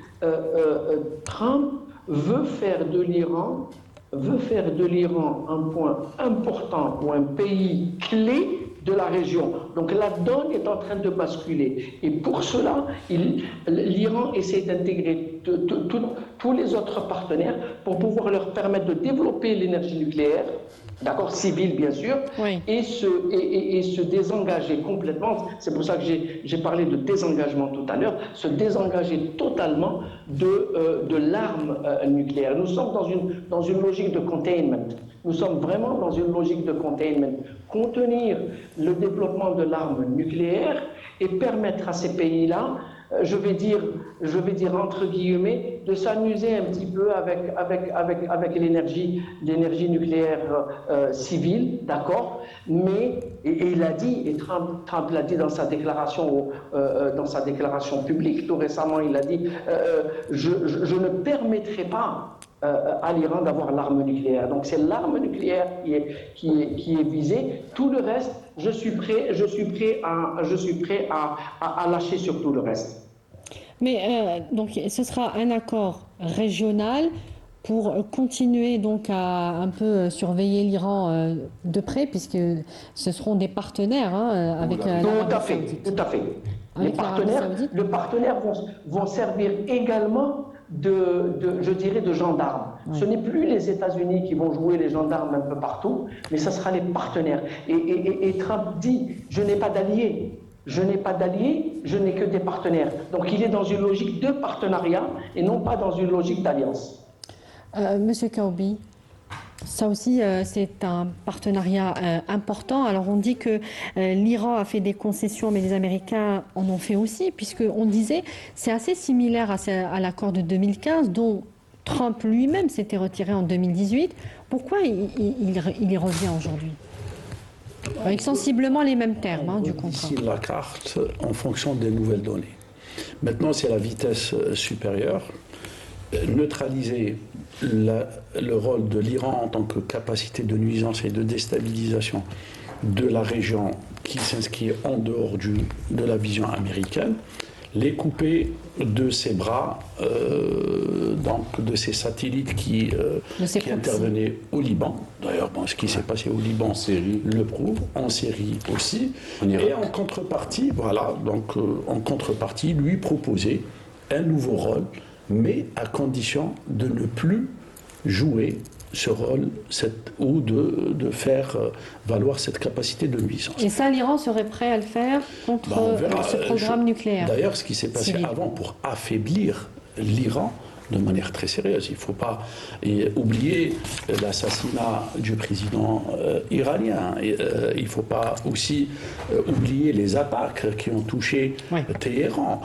Trump veut faire de l'Iran un point important ou un pays clé de la région. Donc la donne est en train de basculer. Et pour cela, l'Iran essaie d'intégrer tous les autres partenaires pour pouvoir leur permettre de développer l'énergie nucléaire, d'accord, civile bien sûr, oui, et se désengager complètement. C'est pour ça que j'ai parlé de désengagement tout à l'heure, se désengager totalement de l'arme nucléaire. Nous sommes dans une logique de containment. Nous sommes vraiment dans une logique de containment. Contenir le développement de l'arme nucléaire et permettre à ces pays-là, je vais dire entre guillemets, de s'amuser un petit peu avec l'énergie nucléaire civile, d'accord, mais et il a dit, et Trump l'a dit dans sa déclaration publique tout récemment, il a dit je ne permettrai pas à l'Iran d'avoir l'arme nucléaire. Donc c'est l'arme nucléaire qui est visée. Tout le reste, je suis prêt à lâcher sur tout le reste. Mais donc ce sera un accord régional pour continuer donc à un peu surveiller l'Iran de près, puisque ce seront des partenaires avec l'Arabie Saoudite. Tout à fait. Les partenaires vont servir également je dirais de gendarmes. Ouais. Ce n'est plus les États-Unis qui vont jouer les gendarmes un peu partout, mais ce sera les partenaires. Et Trump dit, je n'ai pas d'alliés. Je n'ai pas d'alliés, je n'ai que des partenaires. Donc il est dans une logique de partenariat et non pas dans une logique d'alliance. Monsieur Kaoubi, ça aussi c'est un partenariat important. Alors on dit que l'Iran a fait des concessions, mais les Américains en ont fait aussi, puisqu'on disait c'est assez similaire à l'accord de 2015, dont Trump lui-même s'était retiré en 2018. Pourquoi il y revient aujourd'hui ? Avec sensiblement les mêmes termes du contrat. Ici la carte en fonction des nouvelles données. Maintenant, c'est la vitesse supérieure. Neutraliser le rôle de l'Iran en tant que capacité de nuisance et de déstabilisation de la région qui s'inscrit en dehors de la vision américaine, les couper de ses bras, donc de ses satellites qui intervenaient au Liban. D'ailleurs, ce qui s'est passé au Liban le prouve, en Syrie aussi. Et en contrepartie, en contrepartie, lui proposer un nouveau rôle, mais à condition de ne plus jouer ce rôle ou de faire valoir cette capacité de nuisance. Et ça, l'Iran serait prêt à le faire contre ce programme nucléaire. D'ailleurs, ce qui s'est passé avant pour affaiblir l'Iran de manière très sérieuse. Il ne faut pas oublier l'assassinat du président iranien. Il ne faut pas aussi oublier les attaques qui ont touché Téhéran.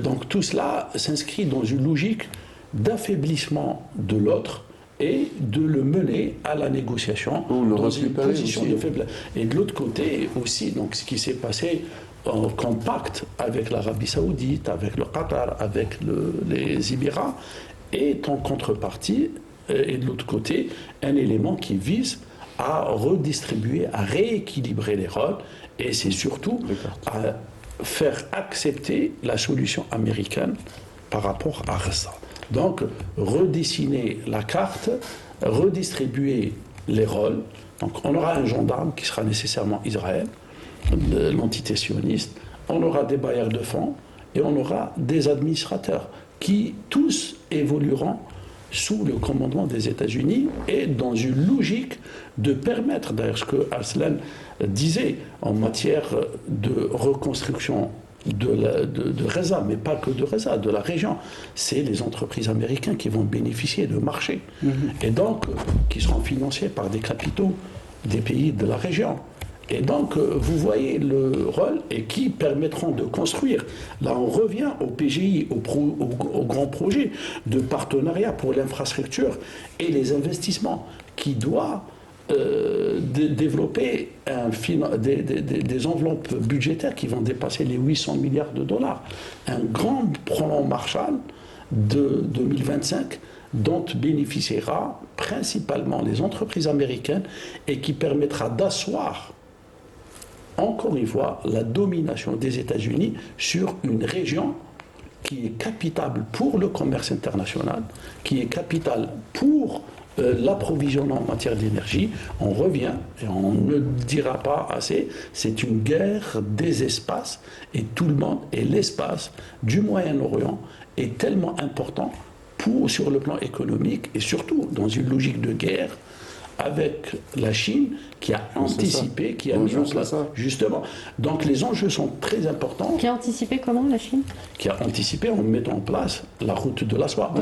Donc tout cela s'inscrit dans une logique d'affaiblissement de l'autre et de le mener à la négociation dans une position de faiblesse. Et de l'autre côté aussi, donc ce qui s'est passé en compact avec l'Arabie Saoudite, avec le Qatar, avec les Émirats, est en contrepartie, et de l'autre côté, un élément qui vise à redistribuer, à rééquilibrer les rôles, et c'est surtout à faire accepter la solution américaine par rapport à Gaza. Donc, redessiner la carte, redistribuer les rôles. Donc, on aura un gendarme qui sera nécessairement Israël, l'entité sioniste, on aura des bailleurs de fonds et on aura des administrateurs qui tous évolueront sous le commandement des États-Unis et dans une logique de permettre, d'ailleurs ce que Arslan disait en matière de reconstruction de Gaza, mais pas que de Gaza, de la région. C'est les entreprises américaines qui vont bénéficier de marchés et donc qui seront financés par des capitaux des pays de la région. Et donc, vous voyez le rôle et qui permettront de construire. Là, on revient au PGI, au grand projet de partenariat pour l'infrastructure et les investissements qui doit développer des enveloppes budgétaires qui vont dépasser les 800 milliards de dollars. Un grand plan Marshall de 2025 dont bénéficiera principalement les entreprises américaines et qui permettra d'asseoir encore une fois la domination des États-Unis sur une région qui est capitale pour le commerce international, qui est capitale pour l'approvisionnement en matière d'énergie. On revient, et on ne le dira pas assez, c'est une guerre des espaces, et tout le monde, et l'espace du Moyen-Orient est tellement important sur le plan économique, et surtout dans une logique de guerre, avec la Chine qui a anticipé, qui a mis en place justement. Donc les enjeux sont très importants. Qui a anticipé comment, la Chine? Qui a anticipé en mettant en place la route de la soie.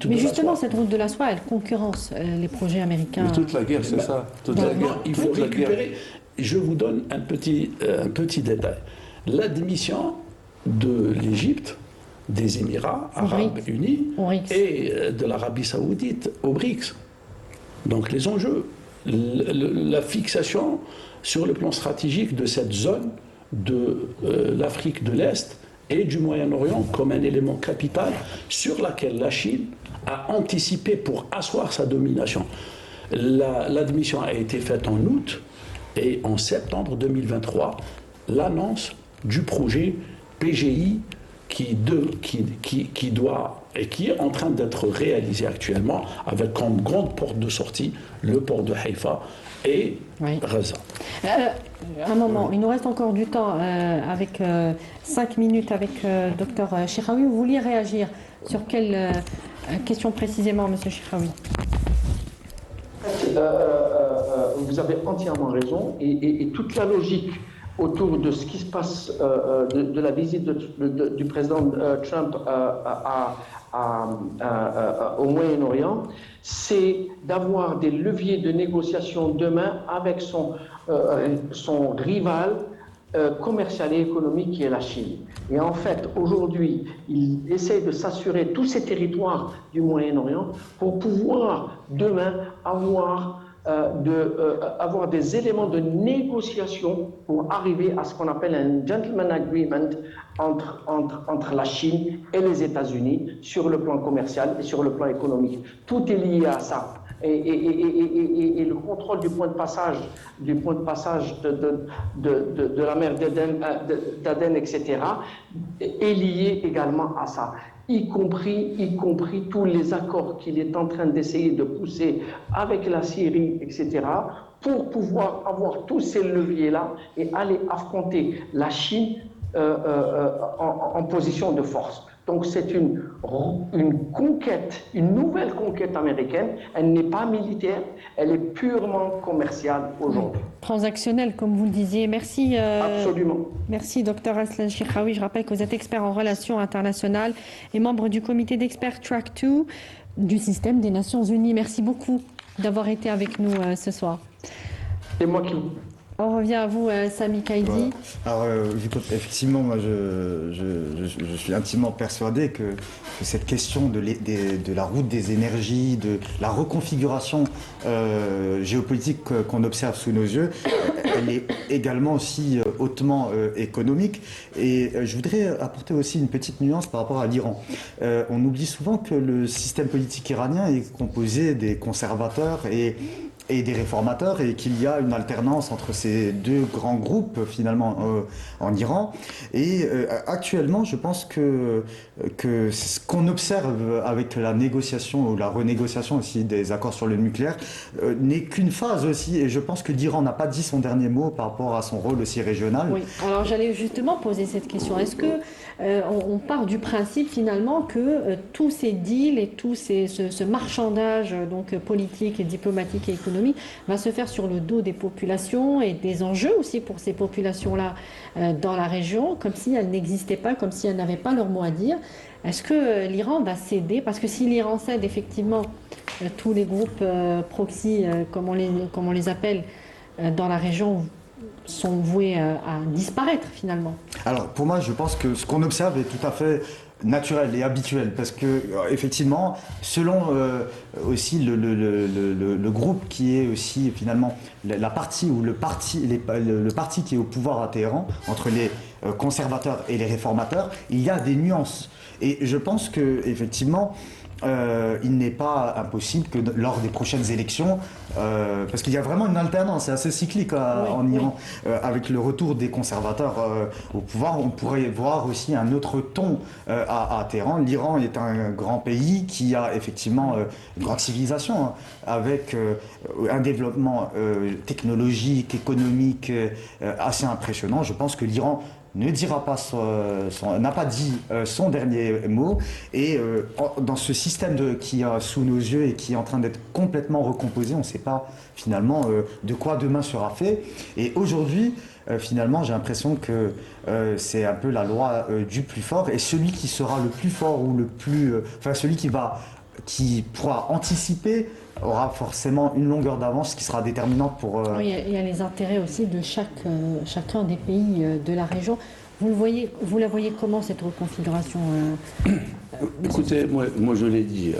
Mais justement, cette route de la soie, elle concurrence les projets américains. Mais toute la guerre, c'est ça. Toute la guerre. Il faut récupérer. Je vous donne un petit détail. L'admission de l'Égypte, des Émirats arabes unis et de l'Arabie saoudite au BRICS. Donc les enjeux, la fixation sur le plan stratégique de cette zone de l'Afrique de l'Est et du Moyen-Orient comme un élément capital sur laquelle la Chine a anticipé pour asseoir sa domination. L'admission a été faite en août et en septembre 2023, l'annonce du projet PGI qui doit et qui est en train d'être réalisé actuellement avec comme grande porte de sortie le port de Haïfa et Gaza. Un moment, il nous reste encore du temps avec 5 minutes avec Dr Chiraoui. Vous vouliez réagir sur quelle question précisément, Monsieur Chiraoui? Vous avez entièrement raison et toute la logique autour de ce qui se passe de la visite du président Trump au Moyen-Orient, c'est d'avoir des leviers de négociation demain avec son rival commercial et économique qui est la Chine. Et en fait, aujourd'hui, il essaie de s'assurer tous ces territoires du Moyen-Orient pour pouvoir demain avoir avoir des éléments de négociation pour arriver à ce qu'on appelle un gentleman agreement entre la Chine et les États-Unis sur le plan commercial et sur le plan économique. Tout est lié à ça. Et le contrôle du point de passage de la mer d'Aden, etc., est lié également à ça. Y compris tous les accords qu'il est en train d'essayer de pousser avec la Syrie, etc., pour pouvoir avoir tous ces leviers-là et aller affronter la Chine en position de force. Donc c'est une conquête, une nouvelle conquête américaine. Elle n'est pas militaire, elle est purement commerciale aujourd'hui. Transactionnelle, comme vous le disiez. Merci. Absolument. Merci, Dr Aslan Chirhaoui. Je rappelle que vous êtes expert en relations internationales et membre du comité d'experts Track 2 du système des Nations Unies. Merci beaucoup d'avoir été avec nous ce soir. C'est moi qui... On revient à vous, Sami Kaidi. Voilà. Alors, effectivement, moi, je suis intimement persuadé que cette question de la route des énergies, de la reconfiguration géopolitique qu'on observe sous nos yeux, elle est également aussi hautement économique. Et je voudrais apporter aussi une petite nuance par rapport à l'Iran. On oublie souvent que le système politique iranien est composé des conservateurs et des réformateurs, et qu'il y a une alternance entre ces deux grands groupes finalement en Iran. Et actuellement, je pense que ce qu'on observe avec la négociation ou la renégociation aussi des accords sur le nucléaire n'est qu'une phase aussi, et je pense que l'Iran n'a pas dit son dernier mot par rapport à son rôle aussi régional. Oui, alors j'allais justement poser cette question. Est-ce que on part du principe finalement que tous ces deals et tout ce marchandage donc politique et diplomatique et économique va se faire sur le dos des populations et des enjeux aussi pour ces populations-là dans la région, comme si elles n'existaient pas, comme si elles n'avaient pas leur mot à dire. Est-ce que l'Iran va céder? Parce que si l'Iran cède, effectivement, tous les groupes proxy, comme on les appelle, dans la région, sont voués à disparaître finalement. Alors pour moi, je pense que ce qu'on observe est tout à fait naturel et habituel, parce que effectivement, selon aussi le groupe qui est aussi finalement la partie ou le parti qui est au pouvoir à Téhéran, entre les conservateurs et les réformateurs, il y a des nuances. Et je pense que effectivement, il n'est pas impossible que lors des prochaines élections, parce qu'il y a vraiment une alternance, c'est assez cyclique en Iran, avec le retour des conservateurs au pouvoir, on pourrait voir aussi un autre ton à Téhéran. L'Iran est un grand pays qui a effectivement une grande civilisation, hein, avec un développement technologique, économique assez impressionnant. Je pense que l'Iran ne dira pas n'a pas dit son dernier mot, et dans ce système qui est sous nos yeux et qui est en train d'être complètement recomposé, on ne sait pas finalement de quoi demain sera fait. Et aujourd'hui, finalement, j'ai l'impression que c'est un peu la loi du plus fort, et celui qui sera le plus fort ou celui qui pourra anticiper aura forcément une longueur d'avance qui sera déterminante pour... Oui, il y a les intérêts aussi de chacun des pays de la région. Vous la voyez comment, cette reconfiguration Écoutez, moi je l'ai dit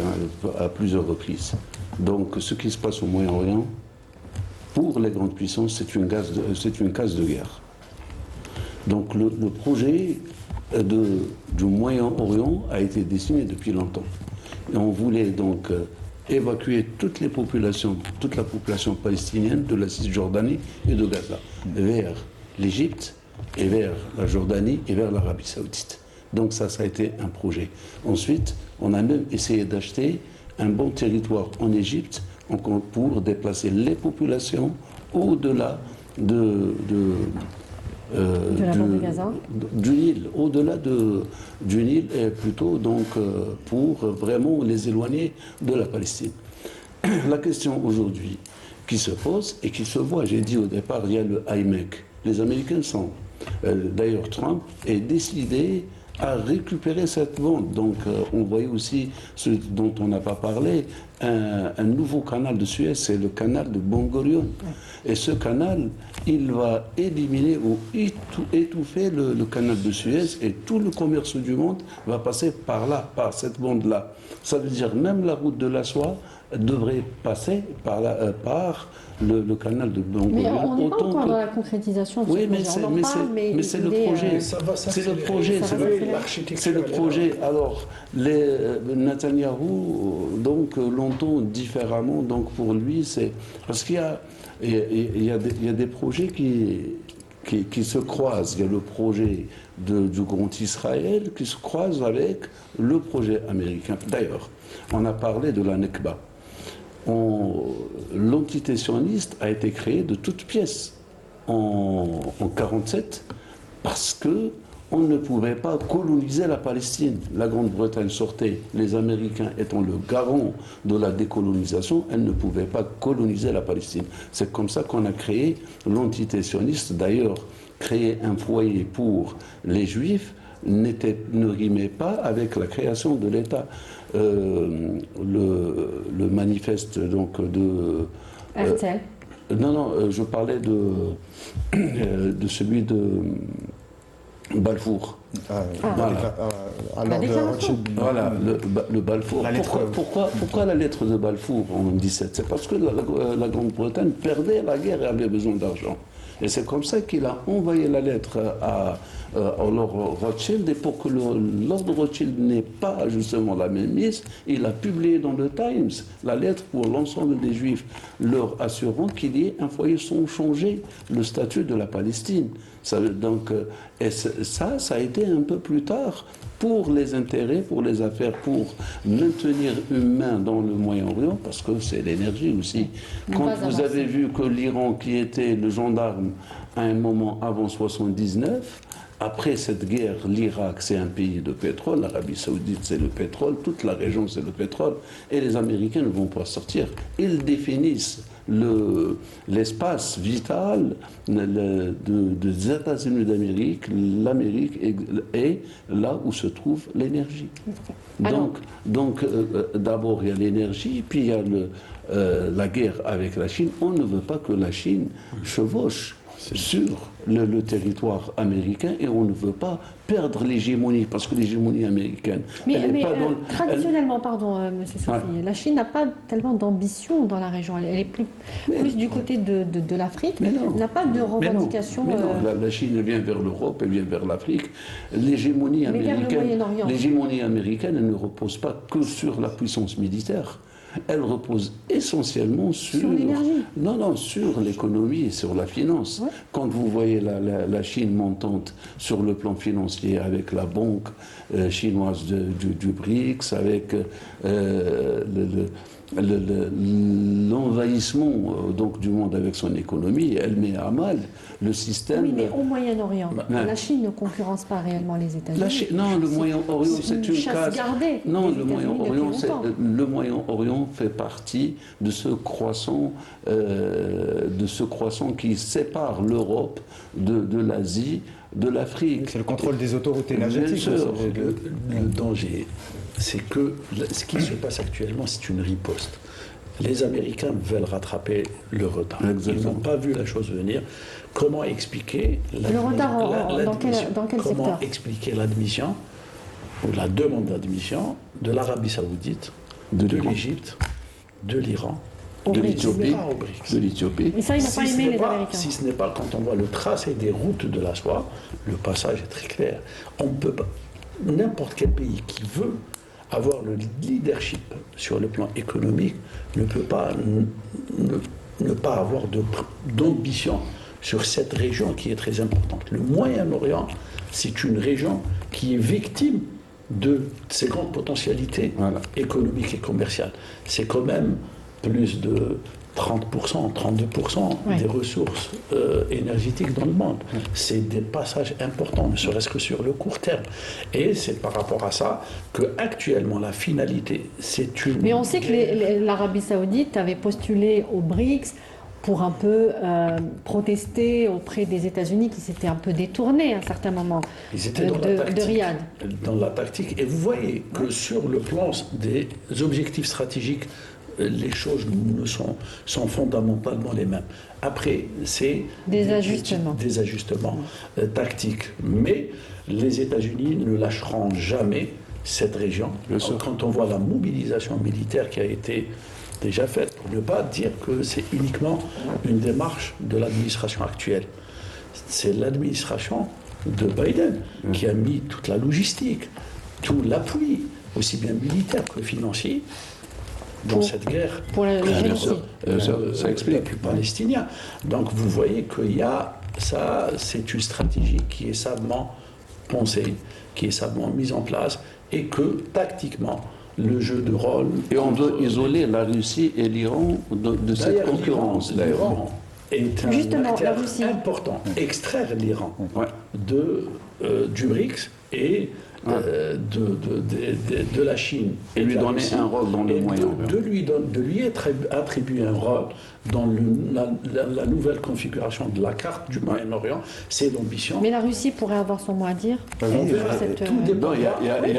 à plusieurs reprises. Donc ce qui se passe au Moyen-Orient, pour les grandes puissances, c'est une case de guerre. Donc le projet du Moyen-Orient a été dessiné depuis longtemps. Et on voulait donc évacuer toute la population palestinienne de la Cisjordanie et de Gaza vers l'Égypte et vers la Jordanie et vers l'Arabie Saoudite. Donc ça a été un projet. Ensuite, on a même essayé d'acheter un bon territoire en Égypte pour déplacer les populations au-delà du Nil, au-delà du Nil, et plutôt donc pour vraiment les éloigner de la Palestine. La question aujourd'hui qui se pose et qui se voit, j'ai dit au départ, il y a le IMEC. Les Américains sont, d'ailleurs Trump est décidé à récupérer cette bande. Donc on voyait aussi ce dont on n'a pas parlé, un nouveau canal de Suez, c'est le canal de Ben Gurion. Et ce canal, il va éliminer ou étouffer le canal de Suez, et tout le commerce du monde va passer par là, par cette bande-là. Ça veut dire même la route de la soie, devrait passer par le canal de Bangolia. Mais on n'est pas encore dans la concrétisation de ce Oui, mais projet. On en parle, mais c'est le projet. C'est le projet. C'est le projet. Alors, Netanyahou, donc, l'entend différemment. Donc, pour lui, c'est... Parce qu'il y a des projets qui se croisent. Il y a le projet du Grand Israël qui se croise avec le projet américain. D'ailleurs, on a parlé de la Nekba. L'entité sioniste a été créée de toutes pièces en 1947 parce que on ne pouvait pas coloniser la Palestine. La Grande-Bretagne sortait, les Américains étant le garant de la décolonisation, elle ne pouvait pas coloniser la Palestine. C'est comme ça qu'on a créé l'entité sioniste. D'ailleurs, créer un foyer pour les Juifs ne rimait pas avec la création de l'État. Le manifeste donc de... RTL. Non, je parlais de celui de Balfour. Voilà, le Balfour. Pourquoi la lettre de Balfour en 17? C'est parce que la Grande-Bretagne perdait la guerre et avait besoin d'argent. Et c'est comme ça qu'il a envoyé la lettre à Lord Rothschild, et pour que Lord Rothschild n'ait pas justement la même mise, il a publié dans le Times la lettre pour l'ensemble des Juifs, leur assurant qu'il y ait un foyer sans changer le statut de la Palestine. Ça a été un peu plus tard pour les intérêts, pour les affaires, pour maintenir humain dans le Moyen-Orient, parce que c'est l'énergie aussi. Quand vous avez vu que l'Iran, qui était le gendarme à un moment avant 79, après cette guerre, l'Irak, c'est un pays de pétrole, l'Arabie Saoudite, c'est le pétrole, toute la région, c'est le pétrole, et les Américains ne vont pas sortir. Ils définissent l'espace vital des États-Unis d'Amérique. L'Amérique est là où se trouve l'énergie. Donc d'abord, il y a l'énergie, puis il y a la guerre avec la Chine. On ne veut pas que la Chine chevauche sur le territoire américain, et on ne veut pas perdre l'hégémonie, parce que l'hégémonie américaine, traditionnellement, monsieur Safi, la Chine n'a pas tellement d'ambition dans la région. Elle est plus du côté de l'Afrique. Elle n'a pas de revendication. La Chine vient vers l'Europe, elle vient vers l'Afrique. L'hégémonie américaine, elle ne repose pas que sur la puissance militaire. Elle repose essentiellement sur l'énergie. Non, sur l'économie et sur la finance. Ouais. Quand vous voyez la Chine montante sur le plan financier avec la banque chinoise du BRICS, avec l'envahissement donc du monde avec son économie, elle met à mal le système. Oui, mais au Moyen-Orient, la Chine ne concurrence pas réellement les États-Unis. Non, le Moyen-Orient, c'est une casse. Non, le Moyen-Orient fait partie de ce croissant, qui sépare l'Europe de l'Asie, de l'Afrique. C'est le contrôle des autoroutes énergétiques. Le danger, c'est que ce qui se passe actuellement, c'est une riposte. Les Américains veulent rattraper le retard. Exactement. Ils n'ont pas vu la chose venir. Comment expliquer secteur expliquer l'admission ou la demande d'admission de l'Arabie Saoudite, de l'Égypte, de l'Iran, de l'Éthiopie. Mais ça, ils n'ont pas aimé les Américains. Si ce n'est pas quand on voit le tracé des routes de la soie, le passage est très clair. On peut pas. N'importe quel pays qui veut avoir le leadership sur le plan économique ne peut pas ne pas avoir d'ambition sur cette région qui est très importante. Le Moyen-Orient, c'est une région qui est victime de ces grandes potentialités économiques et commerciales. C'est quand même plus de 30%, 32% des ressources énergétiques dans le monde. C'est des passages importants, ne serait-ce que sur le court terme. Et c'est par rapport à ça qu'actuellement, la finalité, c'est une... Mais on sait que l'Arabie Saoudite avait postulé au BRICS pour un peu protester auprès des États-Unis qui s'étaient un peu détournés à un certain moment de Riyad. Dans la tactique. Et vous voyez que sur le plan des objectifs stratégiques, les choses sont fondamentalement les mêmes. Après, c'est des ajustements tactiques. Mais les États-Unis ne lâcheront jamais cette région. Quand on voit la mobilisation militaire qui a été déjà faites, pour ne pas dire que c'est uniquement une démarche de l'administration actuelle. C'est l'administration de Biden qui a mis toute la logistique, tout l'appui, aussi bien militaire que financier, dans cette guerre ça explique. avec les Palestiniens. Donc vous voyez qu'il y a ça, c'est une stratégie qui est savamment pensée, qui est savamment mise en place, et que tactiquement, le jeu de rôle... Et on veut isoler la Russie et l'Iran de cette concurrence. L'Iran est un Justement, acteur la Russie. important. Extraire l'Iran Ouais. du BRICS et de la Chine. Et lui de la donner Russie, un rôle dans le et Moyen. de lui attribuer un rôle dans la nouvelle configuration de la carte du Moyen-Orient, c'est l'ambition. Mais la Russie pourrait avoir son mot à dire. On verra, cette, tout dépend. Non, il y a des il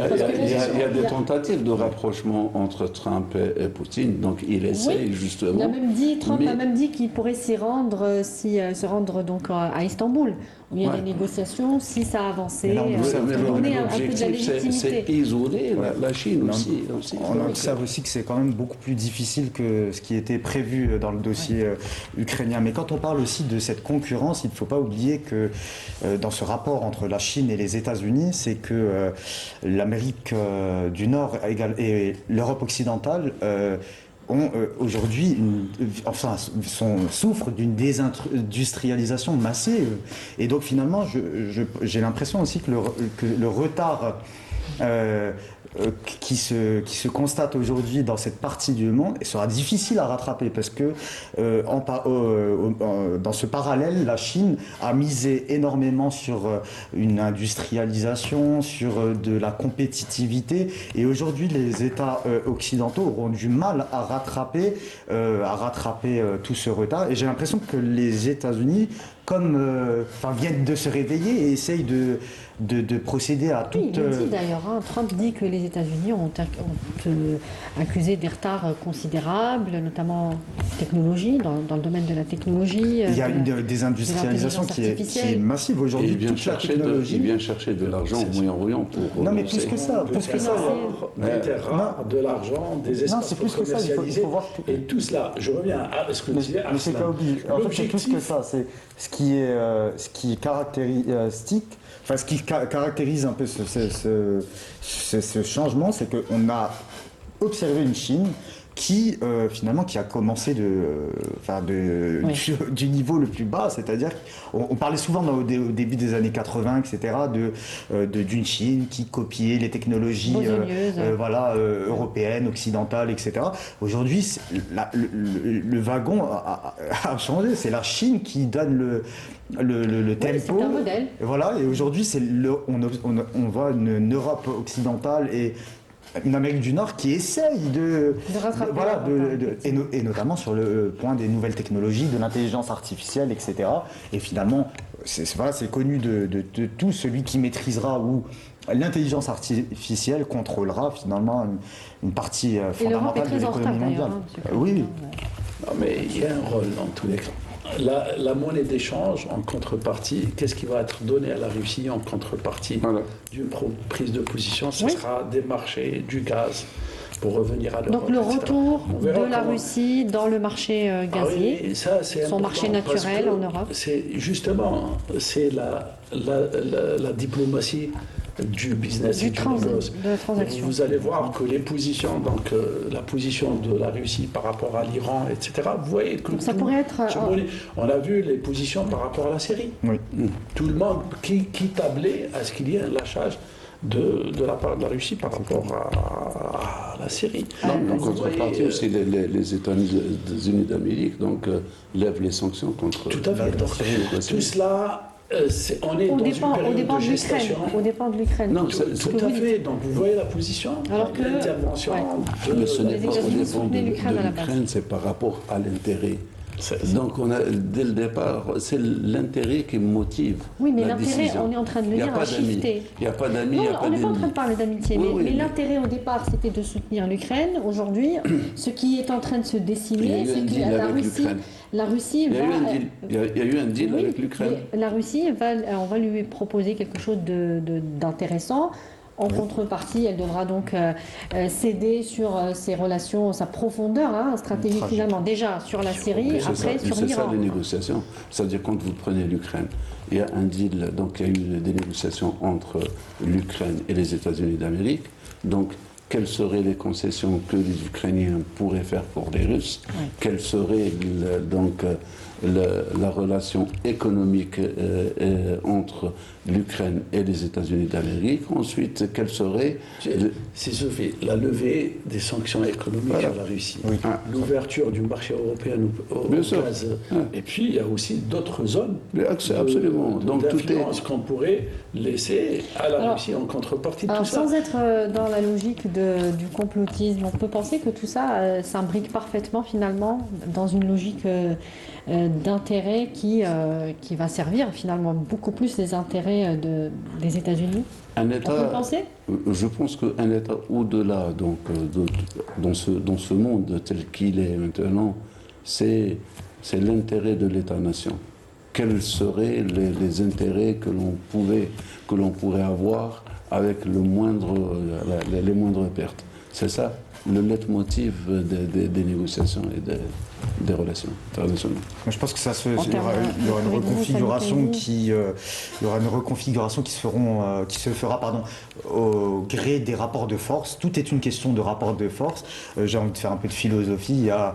y a- tentatives de rapprochement entre Trump et Poutine, donc il essaye justement. Trump Mais- a même dit qu'il pourrait s'y rendre, se rendre donc à Istanbul, où il y a Ouais. des négociations, si ça avançait, Mais là, on observe pour que donner un peu de la L'objectif, c'est légitimité. isoler la Chine Mais aussi. on observe aussi que c'est quand même beaucoup plus difficile que ce qui était prévu dans le dossier ukrainien. Mais quand on parle aussi de cette concurrence, il ne faut pas oublier que dans ce rapport entre la Chine et les États-Unis, c'est que l'Amérique du Nord et l'Europe occidentale ont aujourd'hui, souffrent d'une désindustrialisation massive. Et donc finalement, j'ai l'impression aussi que le retard qui se constate aujourd'hui dans cette partie du monde sera difficile à rattraper parce que dans ce parallèle, la Chine a misé énormément sur une industrialisation, sur de la compétitivité, et aujourd'hui les États occidentaux auront du mal à rattraper tout ce retard. Et j'ai l'impression que les États-Unis viennent de se réveiller et essayent de procéder à Oui, toute... il le dit d'ailleurs. Trump dit que les États-Unis ont accusé des retards considérables, notamment technologie, dans le domaine de la technologie. Il y a une désindustrialisation qui est massive Et aujourd'hui. il vient Toute la technologie. il vient chercher de l'argent au Moyen-Orient pour... Non, mais plus que ça, Des terres rares, de l'argent, des espaces c'est plus pour que ça, il faut commercialiser. voir que- Et tout cela, je reviens à ce que disait Mais c'est pas Arslan. obligé. En fait, c'est plus que ça. C'est ce qui est caractéristique. Enfin, ce qui caractérise un peu ce changement, c'est qu'on a observé une Chine qui finalement qui a commencé du niveau le plus bas, c'est-à-dire on parlait souvent au début des années 80, etc., d'une Chine qui copiait les technologies européennes, occidentales, etc. Aujourd'hui, le wagon a changé. C'est la Chine qui donne le tempo. C'est un modèle. Et voilà. Et aujourd'hui, on voit une Europe occidentale et une Amérique du Nord qui essaye de rattraper et notamment sur le point des nouvelles technologies, de l'intelligence artificielle, etc. Et finalement, c'est connu de tout celui qui maîtrisera ou l'intelligence artificielle contrôlera finalement une partie fondamentale de l'économie mondiale. Oui. Non, mais il y a un rôle dans tous les cas. La monnaie d'échange en contrepartie, qu'est-ce qui va être donné à la Russie en contrepartie d'une prise de position? Ce sera des marchés, du gaz, pour revenir à l'Europe. Donc le retour On verra de la Russie dans le marché gazier, oui, ça, c'est son important marché parce naturel que en Europe. C'est justement la diplomatie du business et du négoce. De la transaction. Vous allez voir que les positions, donc la position de la Russie par rapport à l'Iran, etc. Vous voyez que Donc ça pourrait être on a vu les positions par rapport à la Syrie. Oui. Tout le monde qui tablait à ce qu'il y ait un lâchage de la part de la Russie par rapport à la Syrie. En contrepartie aussi, les États-Unis d'Amérique lèvent les sanctions contre Tout à fait. Donc, tout cela, on est au dans dépend, une au période dépend de de l'Ukraine. gestation. Au dépend de l'Ukraine. Non, Tout à fait. Donc vous voyez la position, Alors que- l'intervention Mais ce n'est Les pas au États-Unis dépend de soutenaient l'Ukraine à la base. l'Ukraine, c'est par rapport à l'intérêt. C'est- Donc dès le départ, c'est l'intérêt qui motive Oui, mais la l'intérêt, décision. on est en train de le Il y a dire, pas a d'amis. shifté. Il n'y a pas d'amis, il Non, n'y a pas on n'est pas en train d'ennemis. de parler d'amitié, Oui, mais, oui, mais mais- l'intérêt au départ, c'était de soutenir l'Ukraine. Aujourd'hui, ce qui est en train de se Il y a dessiner, eu un c'est deal que avec l'Ukraine. la Russie Il y a va... eu un deal, il y a eu un deal Oui, avec l'Ukraine. mais la Russie, on va lui proposer quelque chose d'intéressant En contrepartie, elle devra donc céder sur ses relations, sa profondeur stratégique finalement, déjà sur la Syrie, après sur C'est ça l'Iran. les négociations. C'est-à-dire quand vous prenez l'Ukraine, il y a un deal, donc il y a eu des négociations entre l'Ukraine et les États-Unis d'Amérique. Donc quelles seraient les concessions que les Ukrainiens pourraient faire pour les Russes? Quelle serait la relation économique entre l'Ukraine et les États-Unis d'Amérique? Ensuite, quelle serait... C'est Sophie, la levée des sanctions économiques à la Russie, l'ouverture du marché européen au gaz, et puis il y a aussi d'autres zones absolument. Donc tout est... qu'on pourrait laisser à la Russie en contrepartie de tout ça. Sans être dans la logique du complotisme, on peut penser que tout ça s'imbrique parfaitement finalement dans une logique d'intérêt qui va servir finalement beaucoup plus les intérêts des États-Unis. Un État, on peut penser? Je pense qu'un État au-delà, donc, dans ce monde tel qu'il est maintenant, c'est l'intérêt de l'État-nation. Quels seraient les intérêts que l'on pourrait avoir avec les moindres pertes? C'est ça le leitmotiv des négociations et des relations internationales. Je pense que il y aura une reconfiguration qui se fera au gré des rapports de force. Tout est une question de rapports de force. J'ai envie de faire un peu de philosophie. Il y a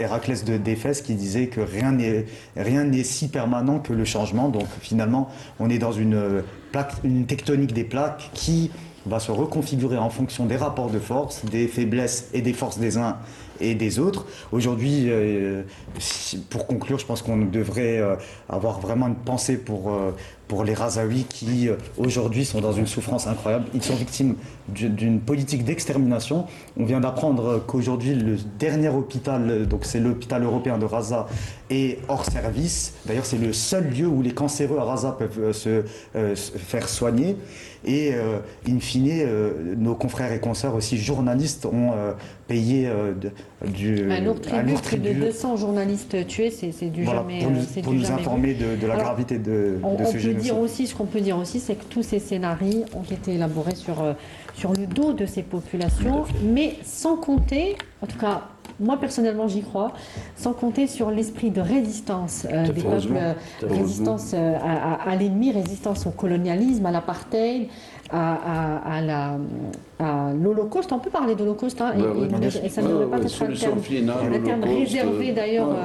Héraclès d'Éphèse qui disait que rien n'est si permanent que le changement. Donc finalement, on est dans une tectonique des plaques qui va se reconfigurer en fonction des rapports de force, des faiblesses et des forces des uns et des autres. Aujourd'hui, pour conclure, je pense qu'on devrait avoir vraiment une pensée pour les Razaouis qui, aujourd'hui, sont dans une souffrance incroyable. Ils sont victimes d'une politique d'extermination. On vient d'apprendre qu'aujourd'hui, le dernier hôpital, donc c'est l'hôpital européen de Raza, est hors service. D'ailleurs, c'est le seul lieu où les cancéreux à Raza peuvent se faire soigner. Et, in fine, nos confrères et consoeurs, aussi journalistes, ont payé un lourd tribut. Plus de 200 journalistes tués, c'est du jamais vu. Pour nous informer de la gravité de ce génocide. Ce qu'on peut dire aussi, c'est que tous ces scénarios ont été élaborés sur le dos de ces populations, mais sans compter, en tout cas, moi personnellement j'y crois, sans compter sur l'esprit de résistance des peuples, résistance à l'ennemi, résistance au colonialisme, à l'apartheid, à l'Holocauste. On peut parler d'Holocauste, et ça ne devrait pas être un terme réservé d'ailleurs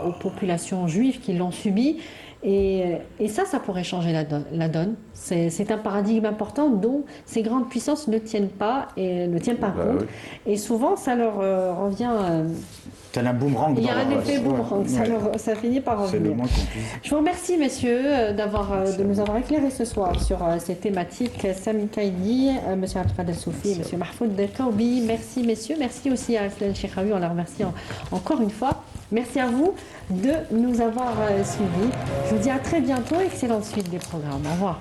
aux populations juives qui l'ont subi. Et ça pourrait changer la donne. C'est un paradigme important dont ces grandes puissances ne tiennent pas compte. Et souvent, ça leur revient... tel un boomerang. Il y a un effet boomerang, ça finit par revenir. Je vous remercie, messieurs, de nous avoir éclairés ce soir sur ces thématiques. Sami Kaidi, monsieur Abdelkader Soufi, monsieur Mahfoud Kaoubi. Merci, messieurs. Merci aussi à Aslan Cheikhaoui. On la remercie encore une fois. Merci à vous de nous avoir suivis. Je vous dis à très bientôt. Excellente suite des programmes. Au revoir.